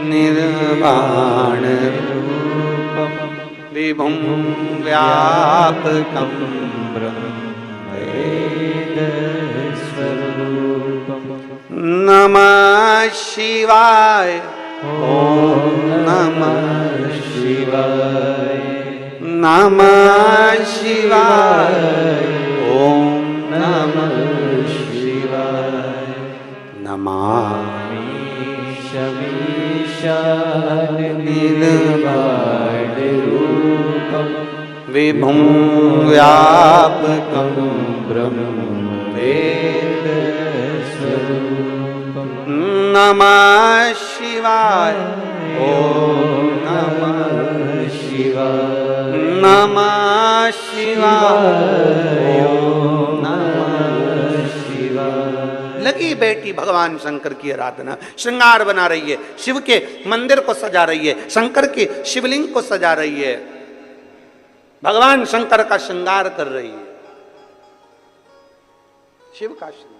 निर्वाण रूपम विभुं व्यापकं नमः शिवाय, ओम नमः शिवाय, नमः शिवाय, ओम नमः शिवाय, नमामि निर्वाणरूपं विभुं व्यापकं ब्रह्मवेदस्वरूपं नमः शिवाय, ओम नमः शिवाय, नमः शिवाय, ओम नमः शिवाय। लगी बेटी भगवान शंकर की आराधना, श्रृंगार बना रही है, शिव के मंदिर को सजा रही है, शंकर के शिवलिंग को सजा रही है, भगवान शंकर का श्रृंगार कर रही है, शिव का श्रृंगार।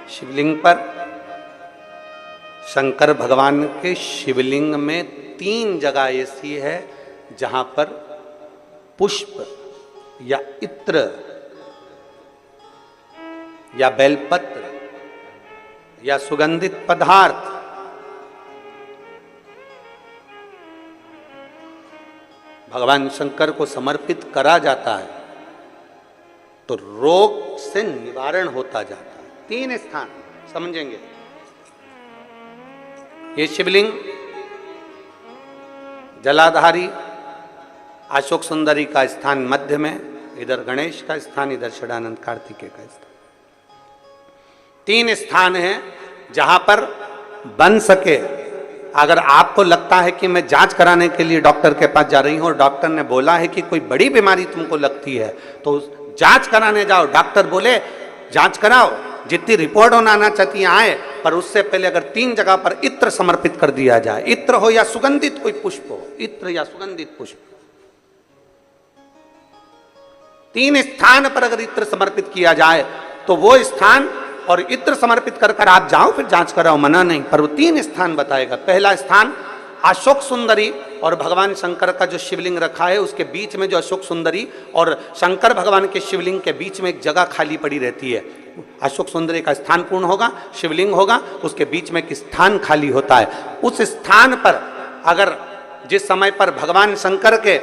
शिवलिंग पर, शंकर भगवान के शिवलिंग में 3 जगह ऐसी है जहां पर पुष्प या इत्र या बेलपत्र या सुगंधित पदार्थ भगवान शंकर को समर्पित करा जाता है तो रोग से निवारण होता जाता है। 3 स्थान समझेंगे। ये शिवलिंग जलाधारी अशोक सुंदरी का स्थान मध्य में, इधर गणेश का स्थान, इधर षडानंद कार्तिकेय का स्थान। 3 स्थान हैं जहां पर बन सके। अगर आपको लगता है कि मैं जांच कराने के लिए डॉक्टर के पास जा रही हूं और डॉक्टर ने बोला है कि कोई बड़ी बीमारी तुमको लगती है तो जांच कराने जाओ, डॉक्टर बोले जांच कराओ, जितनी रिपोर्ट होना आना चाहती है आए, पर उससे पहले अगर 3 जगह पर इत्र समर्पित कर दिया जाए, इत्र हो या सुगंधित कोई पुष्प हो, इत्र या सुगंधित पुष्प, 3 स्थान पर अगर इत्र समर्पित किया जाए तो वो स्थान और इत्र समर्पित कर कर आप जाओ, फिर जांच कराओ, मना नहीं, पर वो 3 स्थान बताएगा। पहला स्थान अशोक सुंदरी और भगवान शंकर का जो शिवलिंग रखा है उसके बीच में जो अशोक सुंदरी और शंकर भगवान के शिवलिंग के बीच में एक जगह खाली पड़ी रहती है। अशोक सुंदरी का स्थान पूर्ण होगा, शिवलिंग होगा, उसके बीच में एक स्थान खाली होता है। उस स्थान पर अगर जिस समय पर भगवान शंकर के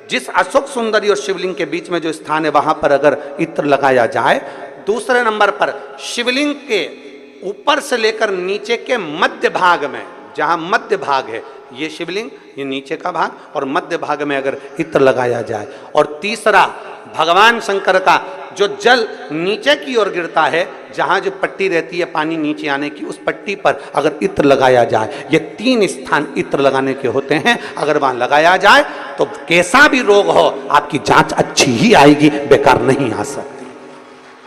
जिस अशोक सुंदरी और शिवलिंग के बीच में जो स्थान है वहां पर अगर इत्र लगाया जाए, दूसरे नंबर पर शिवलिंग के ऊपर से लेकर नीचे के मध्य भाग में, जहां मध्य भाग है ये शिवलिंग, ये नीचे का भाग, और मध्य भाग में अगर इत्र लगाया जाए, और तीसरा भगवान शंकर का जो जल नीचे की ओर गिरता है, जहां जो पट्टी रहती है पानी नीचे आने की, उस पट्टी पर अगर इत्र लगाया जाए, ये 3 स्थान इत्र लगाने के होते हैं। अगर वहां लगाया जाए तो कैसा भी रोग हो आपकी जांच अच्छी ही आएगी, बेकार नहीं आ सकती।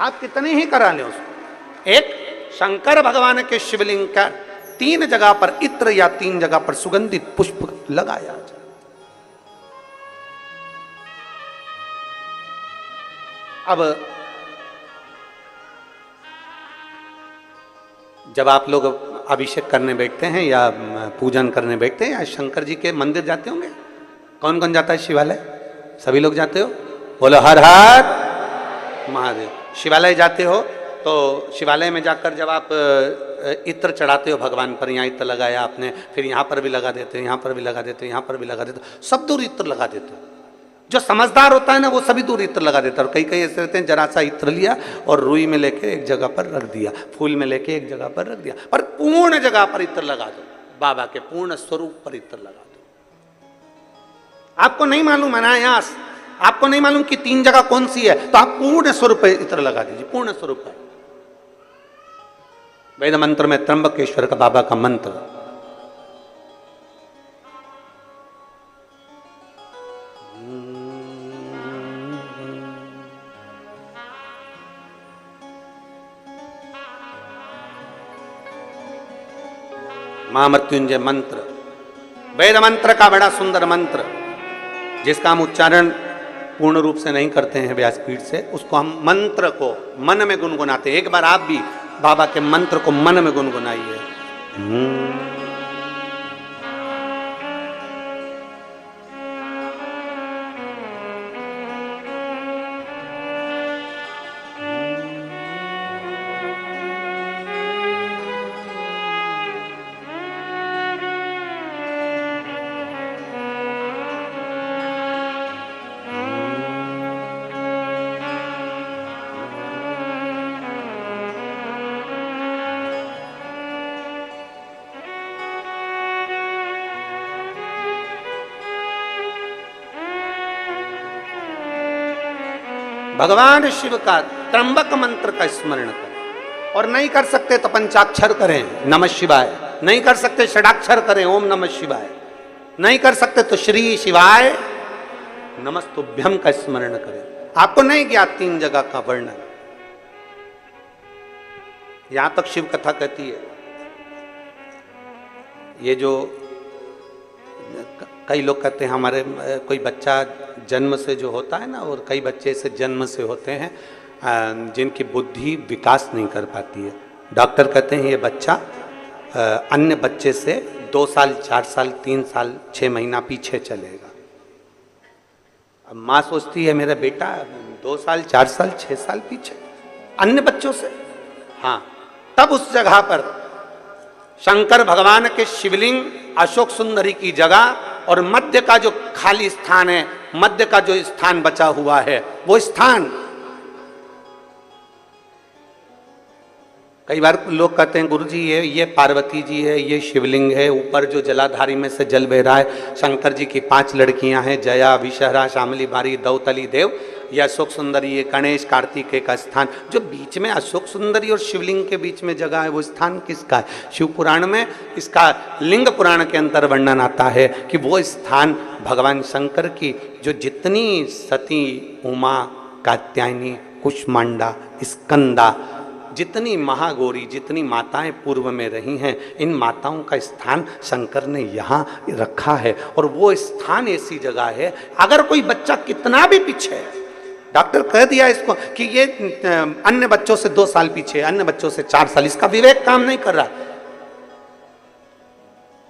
आप कितने ही करा लें उसको। एक शंकर भगवान के शिवलिंग का 3 जगह पर इत्र या 3 जगह पर सुगंधित पुष्प लगाया जाए। अब जब आप लोग अभिषेक करने बैठते हैं या पूजन करने बैठते हैं या शंकर जी के मंदिर जाते होंगे, कौन कौन जाता है शिवालय? सभी लोग जाते हो? बोलो हर हर महादेव। शिवालय जाते हो तो शिवालय में जाकर जब आप इत्र चढ़ाते हो भगवान पर, यहाँ इत्र लगाया आपने, फिर यहाँ पर भी लगा देते हो, यहाँ पर भी लगा देते हो, यहाँ पर भी लगा देते हो, सब दूर इत्र लगा देते हो। जो समझदार होता है ना वो सभी दूर इत्र लगा देता है। और कई कई ऐसे रहते हैं जरा सा इत्र लिया और रुई में लेके एक जगह पर रख दिया, फूल में लेके एक जगह पर रख दिया, पर पूर्ण जगह पर इत्र लगा दो, बाबा के पूर्ण स्वरूप पर इत्र लगा दो। आपको नहीं मालूम अनायास, आपको नहीं मालूम कि 3 जगह कौन सी है, तो आप पूर्ण स्वरूप पर इत्र लगा दीजिए, पूर्ण स्वरूप पर। वेद मंत्र में त्र्यंबकेश्वर का बाबा का मंत्र, महामृत्युंजय मंत्र, वेद मंत्र का बड़ा सुंदर मंत्र, जिसका हम उच्चारण पूर्ण रूप से नहीं करते हैं व्यासपीठ से, उसको हम मंत्र को मन में गुनगुनाते हैं। एक बार आप भी बाबा के मंत्र को मन में गुनगुनाइए। भगवान शिव का त्र्यंबक मंत्र का स्मरण करें, और नहीं कर सकते तो पंचाक्षर करें नमः शिवाय, नहीं कर सकते षडाक्षर करें ओम नमः शिवाय, नहीं कर सकते तो श्री शिवाय नमस्तुभ्यम का स्मरण करें। आपको नहीं ज्ञात 3 जगह का वर्णन, यहां तक शिव कथा कहती है। ये जो कई लोग कहते हैं हमारे कोई बच्चा जन्म से जो होता है ना, और कई बच्चे से जन्म से होते हैं जिनकी बुद्धि विकास नहीं कर पाती है। डॉक्टर कहते हैं ये बच्चा अन्य बच्चे से 2 साल 4 साल 3 साल 6 महीना पीछे चलेगा। अब माँ सोचती है मेरा बेटा 2 साल 4 साल 6 साल पीछे अन्य बच्चों से। हाँ, तब उस जगह पर शंकर भगवान के शिवलिंग, अशोक सुंदरी की जगह और मध्य का जो खाली स्थान है, मध्य का जो स्थान बचा हुआ है, वो स्थान, कई बार लोग कहते हैं गुरुजी ये पार्वती जी है, ये शिवलिंग है, ऊपर जो जलाधारी में से जल बह रहा है, शंकर जी की 5 लड़कियां हैं, जया, विषहरा, शामली बारी, दौतली देव, ये अशोक सुंदरी, ये गणेश, कार्तिकेय का स्थान। जो बीच में अशोक सुंदरी और शिवलिंग के बीच में जगह है, वो स्थान किसका है? शिव पुराण में इसका लिंग पुराण के अंतर वर्णन आता है कि वो स्थान भगवान शंकर की जो जितनी सती, उमा, कात्यायनी, कुष्मांडा, स्कंदा, जितनी महागौरी, जितनी माताएं पूर्व में रही हैं, इन माताओं का स्थान शंकर ने यहाँ रखा है। और वो स्थान ऐसी जगह है, अगर कोई बच्चा कितना भी पीछे है, डॉक्टर कह दिया इसको कि ये अन्य बच्चों से 2 साल पीछे, अन्य बच्चों से 4 साल, इसका विवेक काम नहीं कर रहा।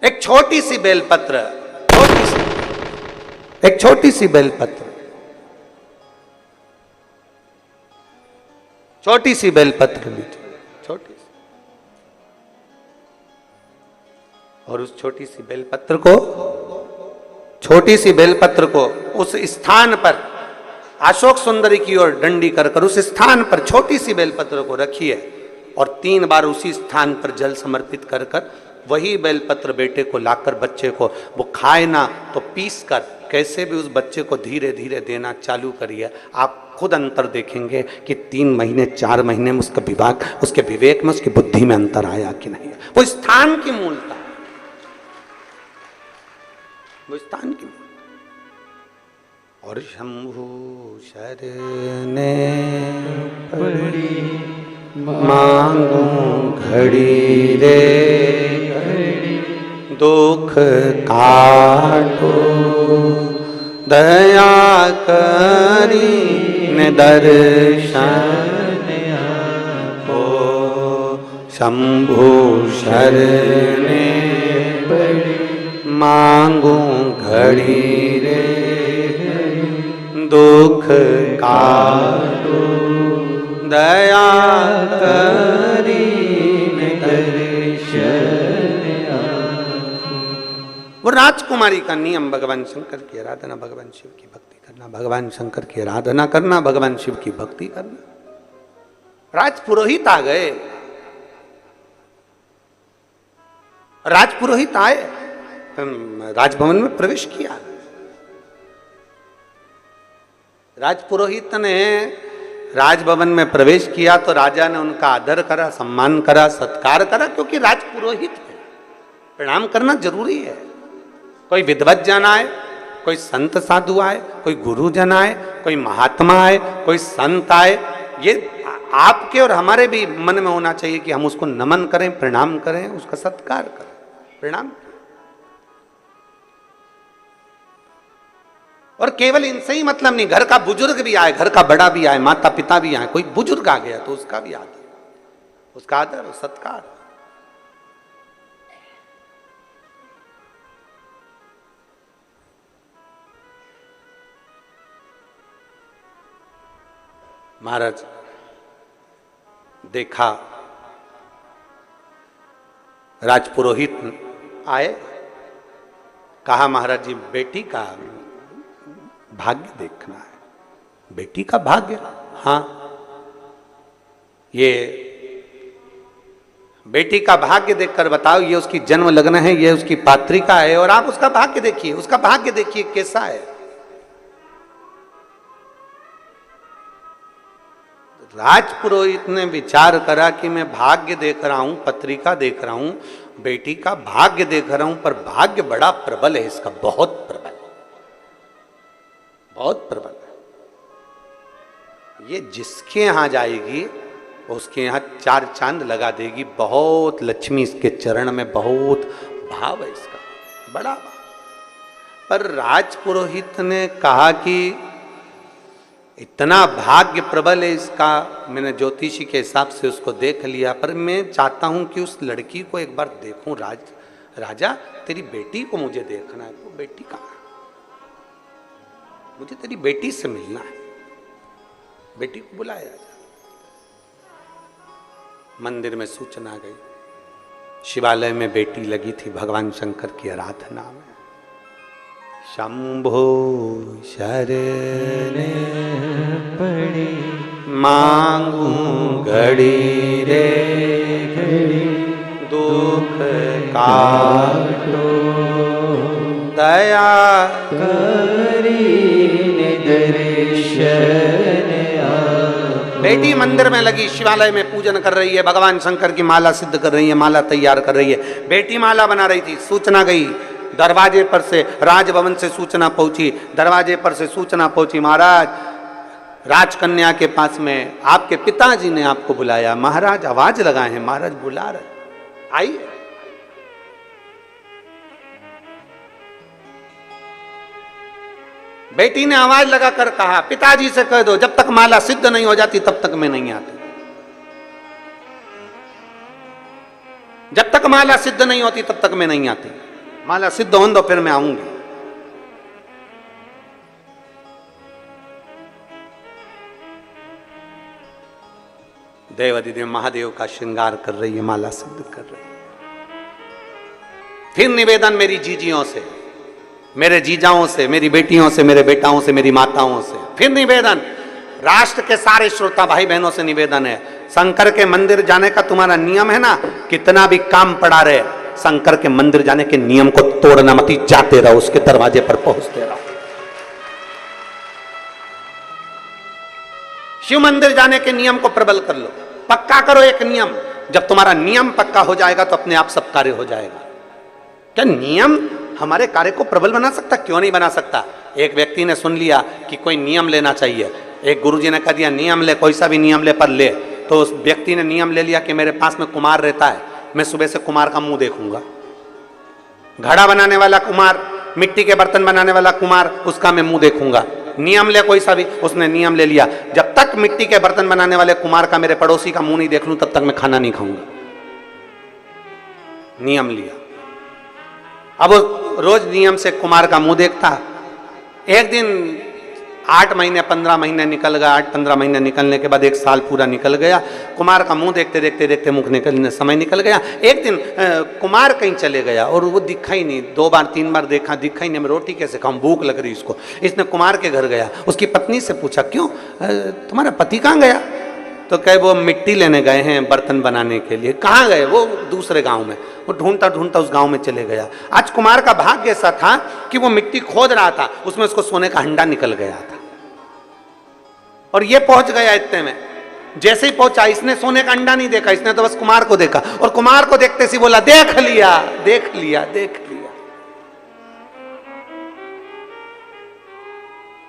एक छोटी सी बेलपत्र, एक छोटी सी बेलपत्र, छोटी सी बेलपत्र लीजिए, छोटी सी, और उस छोटी सी बेलपत्र को, छोटी सी बेलपत्र को उस स्थान पर अशोक सुंदरी की ओर डंडी कर उस स्थान पर छोटी सी बेलपत्र को रखिए और 3 बार उसी स्थान पर जल समर्पित कर वही बेलपत्र बेटे को लाकर बच्चे को वो खाए ना तो पीस कर कैसे भी उस बच्चे को धीरे धीरे देना चालू करिए। आप खुद अंतर देखेंगे कि 3 महीने 4 महीने में उसके विवेक में उसकी बुद्धि में अंतर आया कि नहीं। वो स्थान की मूलता, वो स्थान की मूलता। और शंभु शरणे पड़ी मांगू घड़ी रे दुख काटो दया करी ने दर्शन को शंभु शरणे मांगू घड़ी रे दुख काटो दया करी ने दर्शन। वो राजकुमारी का नियम भगवान शंकर की आराधना, भगवान शिव की भक्ति करना, भगवान शंकर की आराधना करना, भगवान शिव की भक्ति करना। राजपुरोहित आ गए, राजपुरोहित आए, राजभवन में प्रवेश किया। राजपुरोहित ने राजभवन में प्रवेश किया तो राजा ने उनका आदर करा, सम्मान करा, सत्कार करा, क्योंकि राजपुरोहित है, प्रणाम करना जरूरी है। कोई विद्वत जन आए, कोई संत साधु आए, कोई गुरुजन आए, कोई महात्मा आए, कोई संत आए, ये आपके और हमारे भी मन में होना चाहिए कि हम उसको नमन करें, प्रणाम करें, उसका सत्कार करें, प्रणाम करें। और केवल इनसे ही मतलब नहीं, घर का बुजुर्ग भी आए, घर का बड़ा भी आए, माता पिता भी आए, कोई बुजुर्ग आ गया तो उसका भी आदर, उसका आदर सत्कार। महाराज देखा, राजपुरोहित आए, कहा महाराज जी बेटी का भाग्य देखना है। बेटी का भाग्य? हाँ, ये बेटी का भाग्य देखकर बताओ, ये उसकी जन्म लग्न है, ये उसकी पात्रिका है, और आप उसका भाग्य देखिए, उसका भाग्य देखिए कैसा है। राजपुरोहित ने विचार करा कि मैं भाग्य देख रहा हूं, पत्रिका देख रहा हूं, बेटी का भाग्य देख रहा हूं, पर भाग्य बड़ा प्रबल है इसका, बहुत प्रबल, बहुत प्रबल है। ये जिसके यहां जाएगी उसके यहां 4 चांद लगा देगी। बहुत लक्ष्मी इसके चरण में, बहुत भाव है इसका, बड़ा भाव। पर राजपुरोहित ने कहा कि इतना भाग्य प्रबल है इसका, मैंने ज्योतिषी के हिसाब से उसको देख लिया, पर मैं चाहता हूं कि उस लड़की को एक बार देखूं। राजा तेरी बेटी को मुझे देखना है। तो बेटी कहाँ? मुझे तेरी बेटी से मिलना है। बेटी को बुलाया जा। मंदिर में सूचना गई, शिवालय में बेटी लगी थी भगवान शंकर की आराधना में। शंभो शरणे पड़ी मांगू घड़ी रे घड़ी दुख काटो दया करी दर्शन। बेटी मंदिर में लगी, शिवालय में पूजन कर रही है, भगवान शंकर की माला सिद्ध कर रही है, माला तैयार कर रही है। बेटी माला बना रही थी, सूचना गई दरवाजे पर से, राजभवन से सूचना पहुंची, दरवाजे पर से सूचना पहुंची, महाराज राजकन्या के पास में आपके पिताजी ने आपको बुलाया। महाराज आवाज लगाए हैं, महाराज बुला रहे, आइए। बेटी ने आवाज लगाकर कहा, पिताजी से कह दो जब तक माला सिद्ध नहीं हो जाती तब तक मैं नहीं आती। जब तक माला सिद्ध नहीं होती तब तक मैं नहीं आती। माला सिद्ध हो दो फिर मैं आऊंगी। देवाधिदेव महादेव का श्रृंगार कर रही है, माला सिद्ध कर रही है। फिर निवेदन मेरी जीजियों से, मेरे जीजाओं से, मेरी बेटियों से, मेरे बेटाओं से, मेरी माताओं से। फिर निवेदन, राष्ट्र के सारे श्रोता भाई बहनों से निवेदन है, शंकर के मंदिर जाने का तुम्हारा नियम है ना, कितना भी काम पड़ा रहे, शंकर के मंदिर जाने के नियम को तोड़ना मत, जाते रहो, उसके दरवाजे पर पहुंचते रहो। शिव मंदिर जाने के नियम को प्रबल कर लो, पक्का करो एक नियम। जब तुम्हारा नियम पक्का हो जाएगा तो अपने आप सब कार्य हो जाएगा। क्या नियम हमारे कार्य को प्रबल बना सकता? क्यों नहीं बना सकता। एक व्यक्ति ने सुन लिया कि कोई नियम लेना चाहिए, एक गुरुजी ने कह दिया नियम ले, कोई सा भी नियम ले पर ले, तो उस व्यक्ति ने नियम ले लिया कि मेरे पास में कुम्हार रहता है, मैं सुबह से कुम्हार का मुंह देखूंगा। घड़ा बनाने वाला कुम्हार, मिट्टी के बर्तन बनाने वाला कुम्हार, उसका मैं मुंह देखूंगा। नियम ले कोई सा भी, उसने नियम ले लिया, जब तक मिट्टी के बर्तन बनाने वाले कुम्हार का, मेरे पड़ोसी का मुंह नहीं देख लूं, तब तक मैं खाना नहीं खाऊंगा। नियम लिया। अब रोज नियम से कुम्हार का मुंह देखता। एक दिन 8 महीने 15 महीने निकल गया, 8-15 महीने निकलने के बाद 1 साल पूरा निकल गया। कुमार का मुंह देखते देखते देखते मुख निकलने समय निकल गया। एक दिन कुमार कहीं चले गया और वो दिखा ही नहीं, 2 बार 3 बार देखा, दिखा ही नहीं। मैं रोटी कैसे खाऊं, भूख लग रही इसको। इसने कुमार के घर गया, उसकी पत्नी से पूछा क्यों तुम्हारा पति कहाँ गया? तो कहे वो मिट्टी लेने गए हैं बर्तन बनाने के लिए। कहाँ गए? वो दूसरे गांव में। वो ढूंढता ढूंढता उस गांव में चले गया। आज कुमार का भाग्य ऐसा था कि वो मिट्टी खोद रहा था, उसमें उसको सोने का हंडा निकल गया था और ये पहुंच गया। इतने में जैसे ही पहुंचा, इसने सोने का अंडा नहीं देखा, इसने तो बस कुमार को देखा और कुमार को देखते से बोला देख लिया, देख लिया, देख लिया।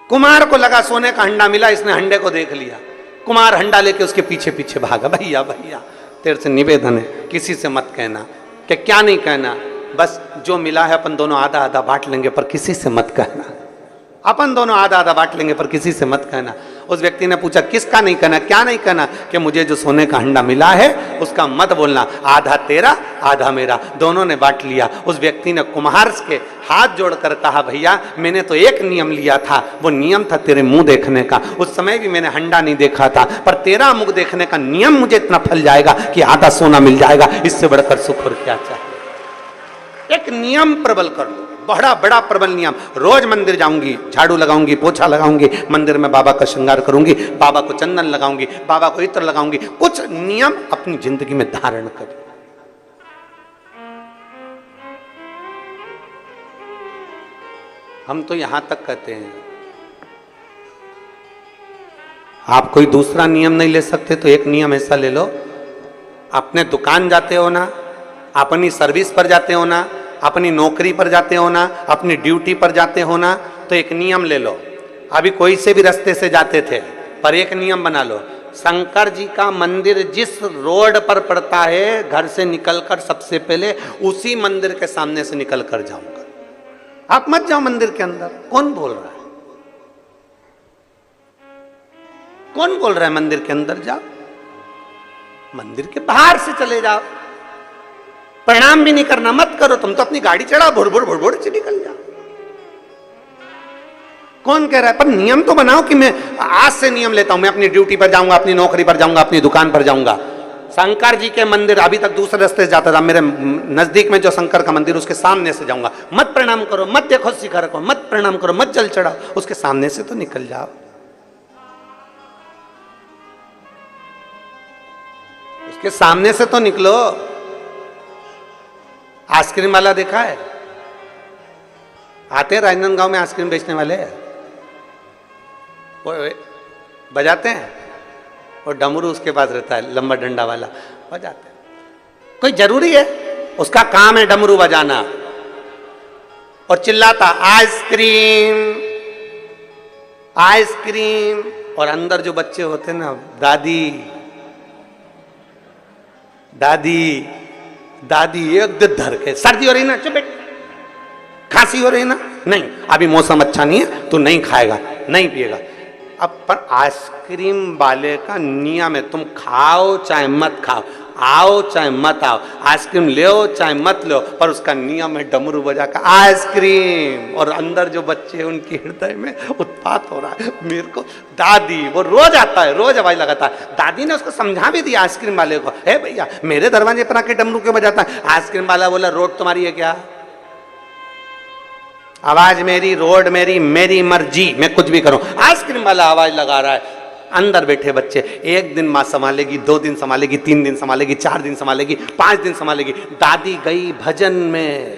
कुमार को लगा सोने का हंडा मिला, इसने हंडे को देख लिया। कुमार हंडा लेके उसके पीछे पीछे भागा। भैया भैया तेरे से निवेदन है, किसी से मत कहना। क्या नहीं कहना? बस जो मिला है अपन दोनों आधा आधा बांट लेंगे, पर किसी से मत कहना। अपन दोनों आधा आधा बांट लेंगे, पर किसी से मत कहना। उस व्यक्ति ने पूछा किसका नहीं कहना? क्या नहीं कहना? कि मुझे जो सोने का हंडा मिला है उसका मत बोलना, आधा तेरा आधा मेरा, दोनों ने बांट लिया। उस व्यक्ति ने कुम्हार के हाथ जोड़कर कहा भैया मैंने तो एक नियम लिया था, वो नियम था तेरे मुंह देखने का। उस समय भी मैंने हंडा नहीं देखा था, पर तेरा मुंह देखने का नियम मुझे इतना फल जाएगा कि आधा सोना मिल जाएगा। इससे बढ़कर सुख और क्या चाहिए? एक नियम प्रबल कर लो, बड़ा बड़ा प्रबल नियम। रोज मंदिर जाऊंगी, झाड़ू लगाऊंगी, पोछा लगाऊंगी, मंदिर में बाबा का श्रृंगार करूंगी, बाबा को चंदन लगाऊंगी, बाबा को इत्र लगाऊंगी। कुछ नियम अपनी जिंदगी में धारण करें। हम तो यहां तक कहते हैं आप कोई दूसरा नियम नहीं ले सकते तो एक नियम ऐसा ले लो, अपने दुकान जाते हो ना, अपनी सर्विस पर जाते हो ना, अपनी नौकरी पर जाते हो ना, अपनी ड्यूटी पर जाते हो ना, तो एक नियम ले लो। अभी कोई से भी रास्ते से जाते थे, पर एक नियम बना लो, शंकर जी का मंदिर जिस रोड पर पड़ता है, घर से निकलकर सबसे पहले उसी मंदिर के सामने से निकल कर जाऊंगा। आप मत जाओ मंदिर के अंदर। कौन बोल रहा है? कौन बोल रहा है मंदिर के अंदर जाओ? मंदिर के बाहर से चले जाओ। प्रणाम भी नहीं करना, मत करो। तुम तो अपनी गाड़ी चढ़ाओ, भुड़ भुड़ भुड़ भुड़ से निकल जाओ। कौन कह रहा है? पर नियम तो बनाओ कि मैं आज से नियम लेता हूं, मैं अपनी ड्यूटी पर जाऊंगा, अपनी नौकरी पर जाऊंगा, अपनी दुकान पर जाऊंगा। शंकर जी के मंदिर, अभी तक दूसरे रास्ते से जाता था, मेरे नजदीक में जो शंकर का मंदिर उसके सामने से जाऊंगा। मत प्रणाम करो, मत देखो शिखर को, मत प्रणाम करो, मत जल चढ़ाओ, उसके सामने से तो निकल जाओ। उसके सामने से तो निकलो। आइसक्रीम वाला देखा है? आते हैं राजनांदगांव में आइसक्रीम बेचने वाले, वो बजाते हैं, और डमरू उसके पास रहता है, लंबा डंडा वाला, बजाते हैं। कोई जरूरी है? उसका काम है डमरू बजाना और चिल्लाता आइसक्रीम आइसक्रीम। और अंदर जो बच्चे होते हैं ना, दादी दादी दादी, एक धर के, सर्दी हो रही ना, चुप बैठ, खांसी हो रही ना, नहीं अभी मौसम अच्छा नहीं है, तू नहीं खाएगा, नहीं पिएगा। अब पर आइसक्रीम वाले का नियम है, तुम खाओ चाहे मत खाओ, आओ चाहे मत आओ, आइसक्रीम ले चाहे मत लो, पर उसका नियम है डमरू बजा का आइसक्रीम। और अंदर जो बच्चे हैं उनके हृदय में उत्पात हो रहा है। मेरे को दादी, वो रोज आता है, रोज आवाज लगाता है। दादी ने उसको समझा भी दिया आइसक्रीम वाले को, हे भैया मेरे दरवाजे पर आके डमरू क्यों बजाता है? आइसक्रीम वाला बोला रोड तुम्हारी है क्या? आवाज मेरी, रोड मेरी, मेरी मर्जी, मैं कुछ भी करूं। आइसक्रीम वाला आवाज लगा रहा है, अंदर बैठे बच्चे, एक दिन माँ संभालेगी, 2 दिन संभालेगी, 3 दिन संभालेगी, 4 दिन संभालेगी, 5 दिन संभालेगी। दादी गई भजन में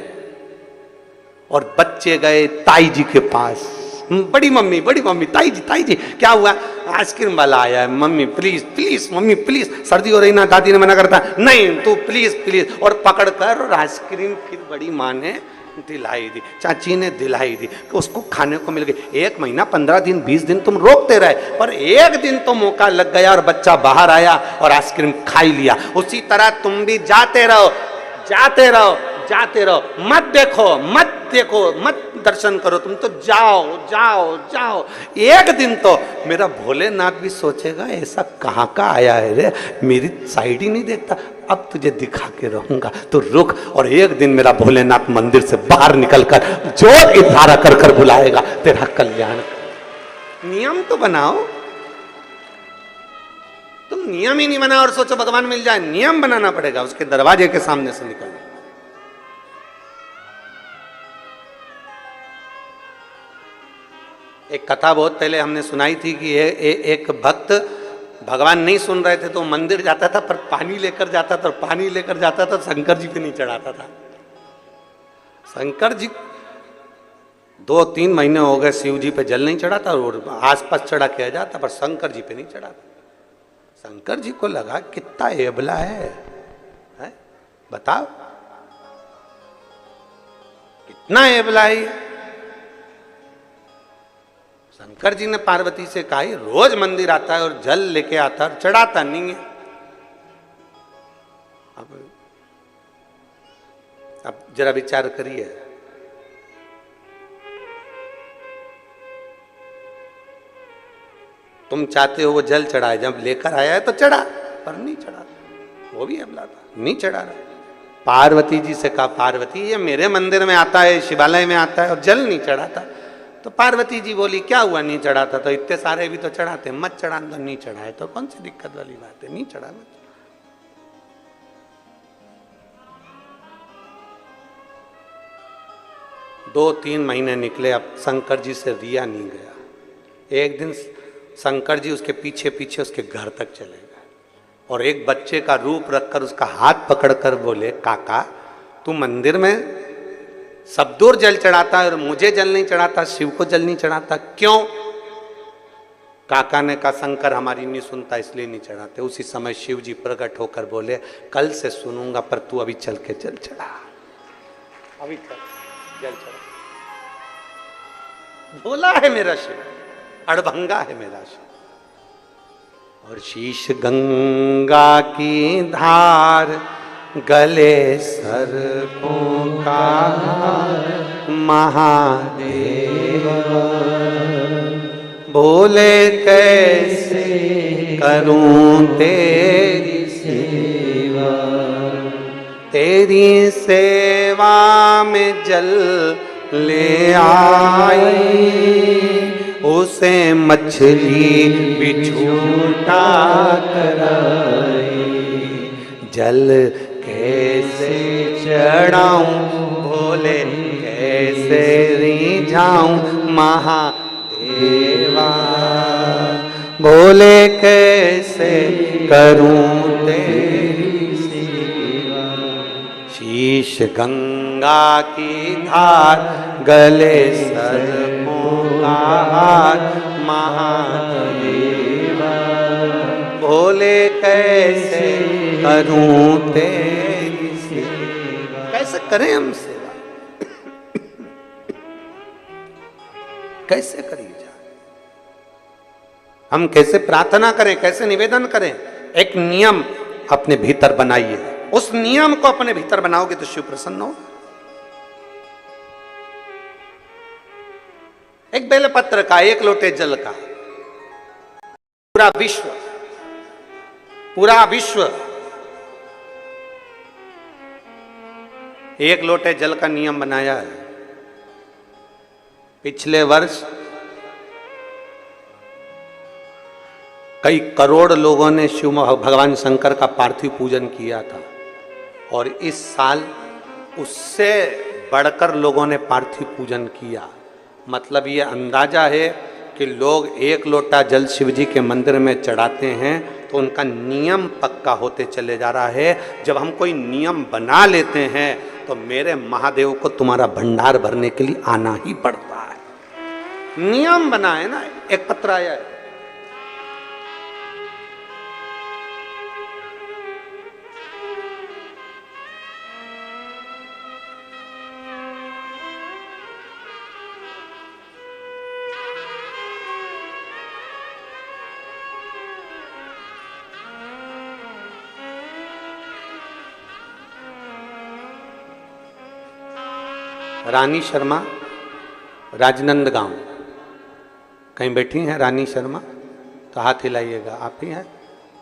और बच्चे गए ताई जी के पास। बड़ी मम्मी, ताई जी क्या हुआ? आइसक्रीम वाला आया है, mummy please please, mummy please, सर्दी हो रही ना, दादी ने मना करता, नहीं तू प्लीज प्लीज, और पकड़ कर और आइसक्रीम फिर बड़ी माँ ने दिलाई दी, चाची ने दिलाई दी, उसको खाने को मिल गई। 1 महीना, 15 दिन, 20 दिन तुम रोकते रहे, पर एक दिन तो मौका लग गया और बच्चा बाहर आया और आइसक्रीम खा ही लिया। उसी तरह तुम भी जाते रहो, जाते रहो, जाते रहो, मत देखो, मत देखो, मत दर्शन करो, तुम तो जाओ जाओ जाओ। एक दिन तो मेरा भोलेनाथ भी सोचेगा ऐसा कहाँ का आया है रे, मेरी साइड ही नहीं देखता, अब तुझे दिखा के रहूंगा, तो रुक। और एक दिन मेरा भोलेनाथ मंदिर से बाहर निकलकर जोर की धारा कर कर बुलाएगा, तेरा कल्याण। नियम तो बनाओ, तुम नियम ही नहीं बनाओ और सोचो भगवान मिल जाए। नियम बनाना पड़ेगा, उसके दरवाजे के सामने से निकलना। एक कथा बहुत पहले हमने सुनाई थी कि एक भक्त भगवान नहीं सुन रहे थे तो मंदिर जाता था, पर पानी लेकर जाता था, पानी लेकर जाता था, शंकर जी पे नहीं चढ़ाता था। शंकर जी 2-3 महीने हो गए शिव जी पे जल नहीं चढ़ाता और आसपास चढ़ा किया जाता, पर शंकर जी पे नहीं चढ़ाता। शंकर जी को लगा कितना एबला है? बताओ कितना एबला है। शंकर जी ने पार्वती से कहा, रोज मंदिर आता है और जल लेके आता है और चढ़ाता नहीं है। अब जरा विचार करिए, तुम चाहते हो वो जल चढ़ाए, जब लेकर आया है तो चढ़ा, पर नहीं चढ़ा, वो भी अबला था, नहीं चढ़ा रहा। पार्वती जी से कहा, पार्वती ये मेरे मंदिर में आता है, शिवालय में आता है और जल नहीं चढ़ाता। तो पार्वती जी बोली, क्या हुआ नहीं चढ़ाता? तो इतने सारे भी तो चढ़ाते, मत चढ़ा। तो नहीं चढ़ाए तो कौन सी दिक्कत वाली बात है, नहीं चढ़ा मत। 2-3 महीने निकले, अब शंकर जी से रिया नहीं गया। एक दिन शंकर जी उसके पीछे पीछे उसके घर तक चले गए और एक बच्चे का रूप रखकर उसका हाथ पकड़कर बोले, काका तू मंदिर में सब दूर जल चढ़ाता है और मुझे जल नहीं चढ़ाता, शिव को जल नहीं चढ़ाता, क्यों? काका ने कहा, शंकर हमारी नहीं सुनता इसलिए नहीं चढ़ाते। उसी समय शिव जी प्रकट होकर बोले, कल से सुनूंगा, पर तू अभी चल के जल चढ़ा, अभी चल जल चढ़ा। भोला है मेरा शिव, अड़भंगा है मेरा शिव। और शीश गंगा की धार, गले सर्पों का महादेव, बोले कैसे करूं तेरी सेवा, तेरी सेवा में जल ले आई, उसे मछली भी झूठा कराई। जल कैसे चढ़ाऊं भोले, कैसे रिझाऊं महादेवा, भोले कैसे करूं तेरी सेवा। शीश गंगा की धार, गले सर्पों का हार, महादेवा, भोले कैसे करूं तेरी सेवा। कैसे करें हम सेवा, कैसे करी जाए? हम कैसे प्रार्थना करें, कैसे निवेदन करें? एक नियम अपने भीतर बनाइए, उस नियम को अपने भीतर बनाओगे तो शिव प्रसन्न हो। एक बेलपत्र का, 1 लोटे जल का, पूरा विश्व 1 लोटे जल का नियम बनाया है। पिछले वर्ष कई करोड़ लोगों ने शिव भगवान शंकर का पार्थिव पूजन किया था और इस साल उससे बढ़कर लोगों ने पार्थिव पूजन किया। मतलब ये अंदाजा है कि लोग एक लोटा जल शिव जी के मंदिर में चढ़ाते हैं तो उनका नियम पक्का होते चले जा रहा है। जब हम कोई नियम बना लेते हैं तो मेरे महादेव को तुम्हारा भंडार भरने के लिए आना ही पड़ता है। नियम बना है ना, एक पत्र आया है, रानी शर्मा, राजनंदगांव। कहीं बैठी हैं रानी शर्मा? तो हाथ हिलाइएगा। आप ही हैं?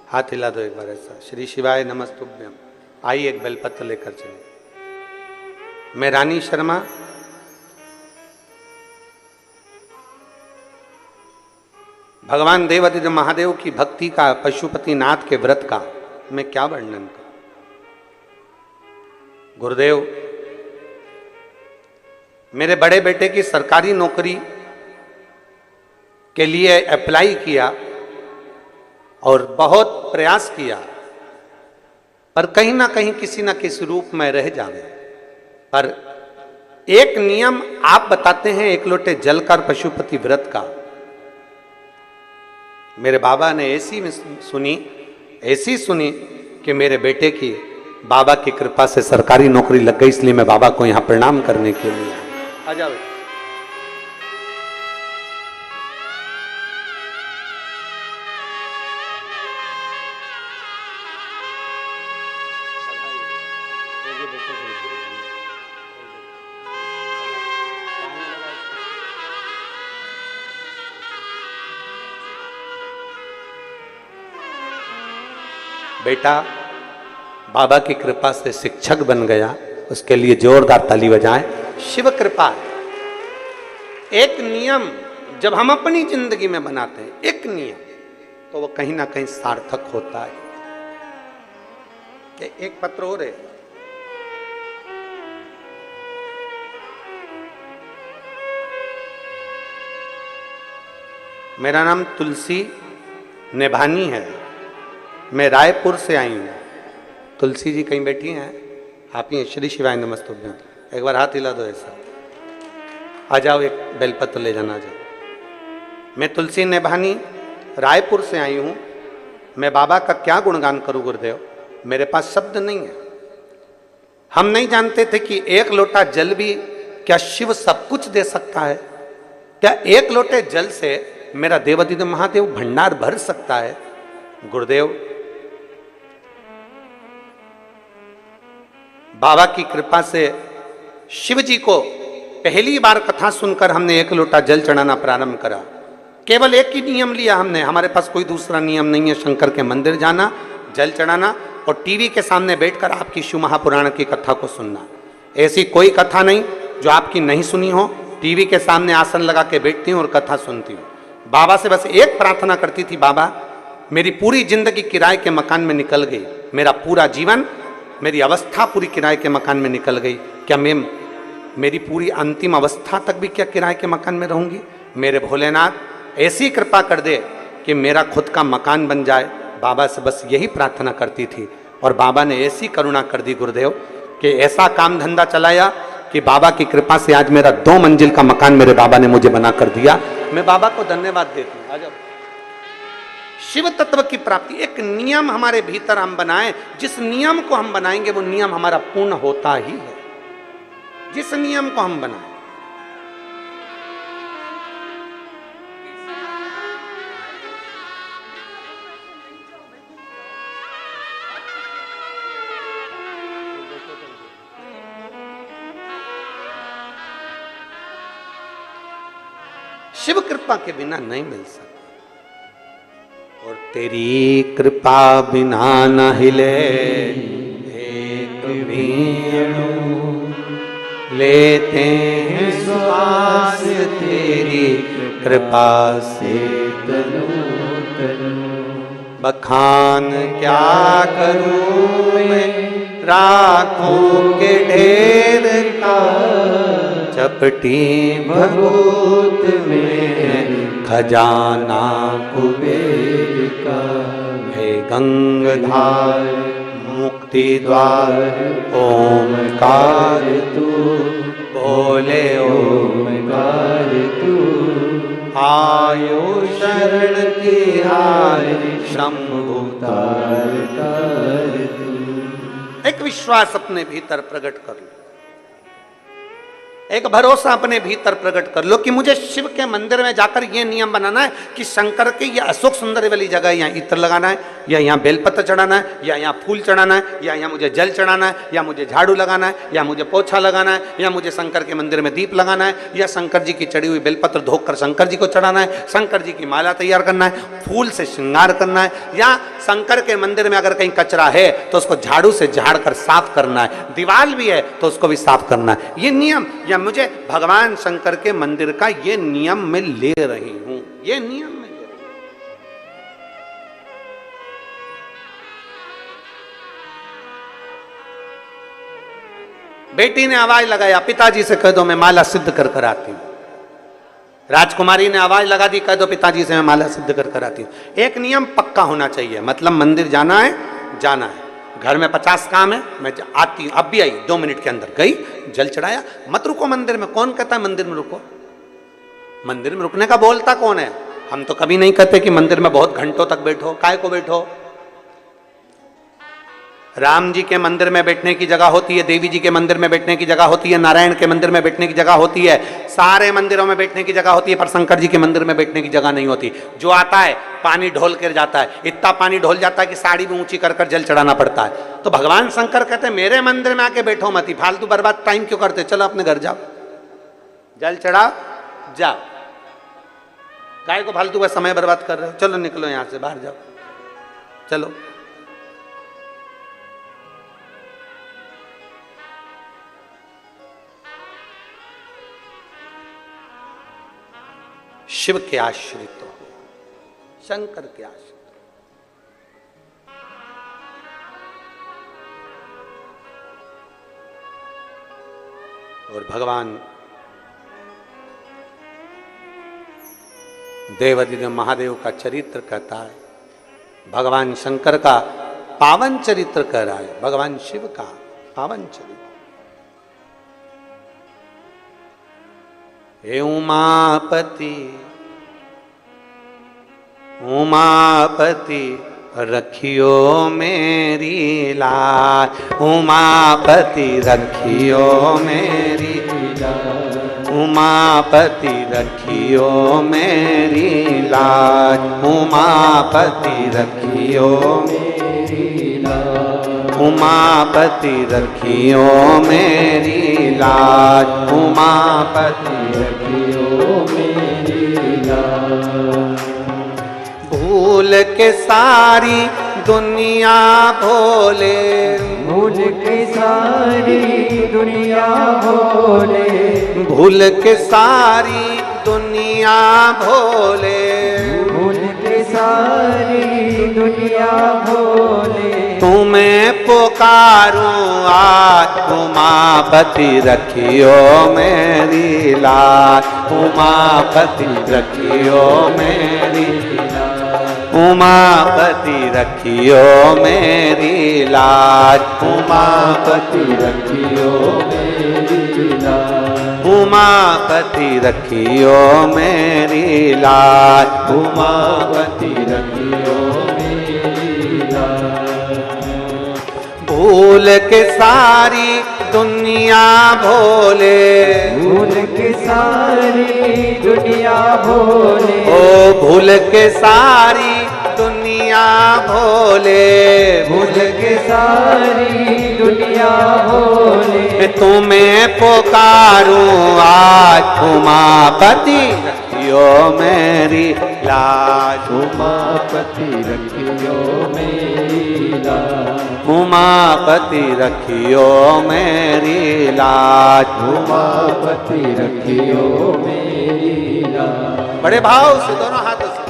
हाथ हिला दो एक बार ऐसा। श्री शिवाय नमस्तुभ्यम। आइए एक बेलपत्र लेकर चलिए। मैं रानी शर्मा भगवान देवादिदेव महादेव की भक्ति का, पशुपति नाथ के व्रत का मैं क्या वर्णन करूं। गुरुदेव, मेरे बड़े बेटे की सरकारी नौकरी के लिए अप्लाई किया और बहुत प्रयास किया, पर कहीं ना कहीं किसी ना किसी रूप में रह जावे। पर एक नियम आप बताते हैं एक लोटे जल का पशुपति व्रत का। मेरे बाबा ने ऐसी सुनी कि मेरे बेटे की बाबा की कृपा से सरकारी नौकरी लग गई, इसलिए मैं बाबा को यहां प्रणाम करने के लिए आ जाओ। बेटा बाबा की कृपा से शिक्षक बन गया, उसके लिए जोरदार ताली बजाएं। शिव कृपा है। एक नियम जब हम अपनी जिंदगी में बनाते हैं, एक नियम, तो वो कहीं ना कहीं सार्थक होता है। एक पत्र हो रहे, मेरा नाम तुलसी नेभानी है, मैं रायपुर से आई हूं। तुलसी जी कहीं बैठी हैं? आप ही हैं? श्री शिवाय नमस्तुभ्यम। एक बार हाथ हिला दो ऐसा। आ जाओ, एक बेलपत्र ले जाना। जाओ। मैं तुलसी नेभानी रायपुर से आई हूं। मैं बाबा का क्या गुणगान करूं गुरुदेव, मेरे पास शब्द नहीं है। हम नहीं जानते थे कि एक लोटा जल भी क्या शिव सब कुछ दे सकता है। क्या एक लोटे जल से मेरा देवादिदेव महादेव भंडार भर सकता है। गुरुदेव, बाबा की कृपा से शिव जी को पहली बार कथा सुनकर हमने एक लोटा जल चढ़ाना प्रारंभ करा। केवल एक ही नियम लिया हमने, हमारे पास कोई दूसरा नियम नहीं है। शंकर के मंदिर जाना, जल चढ़ाना और टीवी के सामने बैठकर आपकी शिव महापुराण की कथा को सुनना। ऐसी कोई कथा नहीं जो आपकी नहीं सुनी हो। टीवी के सामने आसन लगा के बैठती हूँ और कथा सुनती हूँ। बाबा से बस एक प्रार्थना करती थी, बाबा मेरी पूरी जिंदगी किराए के मकान में निकल गई, मेरा पूरा जीवन, मेरी अवस्था पूरी किराए के मकान में निकल गई, क्या मैं मेरी पूरी अंतिम अवस्था तक भी क्या किराए के मकान में रहूंगी। मेरे भोलेनाथ ऐसी कृपा कर दे कि मेरा खुद का मकान बन जाए। बाबा से बस यही प्रार्थना करती थी और बाबा ने ऐसी करुणा कर दी गुरुदेव कि ऐसा काम धंधा चलाया कि बाबा की कृपा से आज मेरा 2 मंजिल का मकान मेरे बाबा ने मुझे बना कर दिया। मैं बाबा को धन्यवाद देती हूँ। आ जाओ। शिव तत्व की प्राप्ति, एक नियम हमारे भीतर हम बनाएं, जिस नियम को हम बनाएंगे वो नियम हमारा पूर्ण होता ही है। जिस नियम को हम बनाएं, शिव कृपा के बिना नहीं मिल सकता। और तेरी कृपा बिना न हिले एक भी लेते हैं श्वास, तेरी कृपा से बखान क्या करूं मैं राखों के ढेर का, चपटी भभूत में खजाना कुबेर का, है गंगाधार मुक्ति द्वार ओमकार तू बोले ओमकार तू, आयो शरण की हार शंभु तार तार तू। एक विश्वास अपने भीतर प्रकट कर लो, एक भरोसा अपने भीतर प्रकट कर लो कि मुझे शिव के मंदिर में जाकर यह नियम बनाना है कि शंकर की यह अशोक सुंदर वाली जगह यहाँ इत्र लगाना है, या यहाँ बेलपत्र चढ़ाना है, या यहाँ फूल चढ़ाना है, या यहाँ मुझे जल चढ़ाना है, या मुझे झाड़ू लगाना है, या मुझे पोछा लगाना है, या मुझे शंकर के मंदिर में दीप लगाना है, या शंकर जी की चढ़ी हुई बेलपत्र धोकर शंकर जी को चढ़ाना है, शंकर जी की माला तैयार करना है, फूल से श्रृंगार करना है, या शंकर के मंदिर में अगर कहीं कचरा है तो उसको झाड़ू से झाड़ कर साफ करना है, दीवार भी है तो उसको भी साफ करना है। ये नियम या मुझे भगवान शंकर के मंदिर का ये नियम मैं ले रही हूं, ये नियम मैं ले रही हूं। बेटी ने आवाज लगाया, पिताजी से कह दो मैं माला सिद्ध कर कर आती हूं। राजकुमारी ने आवाज लगा दी, कह दो पिताजी से मैं माला सिद्ध कर कर आती हूं। एक नियम पक्का होना चाहिए, मतलब मंदिर जाना है, जाना है। घर में 50 काम है, मैं आती हूं, अब भी आई 2 मिनट के अंदर गई, जल चढ़ाया, मत रुको मंदिर में। कौन कहता है मंदिर में रुको? मंदिर में रुकने का बोलता कौन है? हम तो कभी नहीं कहते कि मंदिर में बहुत घंटों तक बैठो। काय को बैठो? राम जी के मंदिर में बैठने की जगह होती है, देवी जी के मंदिर में बैठने की जगह होती है, नारायण के मंदिर में बैठने की जगह होती है, सारे मंदिरों में बैठने की जगह होती है, पर शंकर जी के मंदिर में बैठने की जगह नहीं होती। जो आता है पानी ढोल कर जाता है, इतना पानी ढोल जाता है कि साड़ी भी ऊंची कर कर जल चढ़ाना पड़ता है। तो भगवान शंकर कहते हैं मेरे मंदिर में आके बैठो मत, फालतू बर्बाद टाइम क्यों करते, चलो अपने घर जाओ, जल चढ़ाओ, जाओ। काय को फालतू का समय बर्बाद कर रहे हो? चलो निकलो यहां से, बाहर जाओ, चलो। शिव के आश्रित हो, शंकर के आश्रित हो। और भगवान देवाधिदेव महादेव का चरित्र कहता है, भगवान शंकर का पावन चरित्र कह रहा है, भगवान शिव का पावन चरित्र। हे उमापति उमापति रखियो मेरी लाज, उमापति रखियो मेरी लाज, उमापति रखियो मेरी लाज, उमापति रखियो मेरी लाज, उमापति रखियो मेरी लाज, उमापति रखियो मेरी लाज। भूल के सारी दुनिया भोले, भूल के सारी दुनिया भोले, भूल के सारी दुनिया भोले, भूल के सारी दुनिया भोले। तुम्हें पुकारूं आज, उमापति रखियो मेरी लाज, उमापति रखियो मेरी लाज, उमापति रखियो मेरी लाज, उमापति रखियो मेरी लाज, उमापति रखियो मेरी लाज, उमापति रखियो मेरी लाज। भूल के सारी दुनिया भोले, भूल के सारी दुनिया भोले, ओ भूल के सारी दुनिया भोले, भूल के सारी दुनिया भोले। तुम्हें पुकारूं आज, उमापति रखियो मेरी लाज, उमापति रखियो मेरी लाज, उमापति रखियो मेरी लाज, उमापति रखियो मेरी लाज। बड़े भाव से दोनों हाथों से।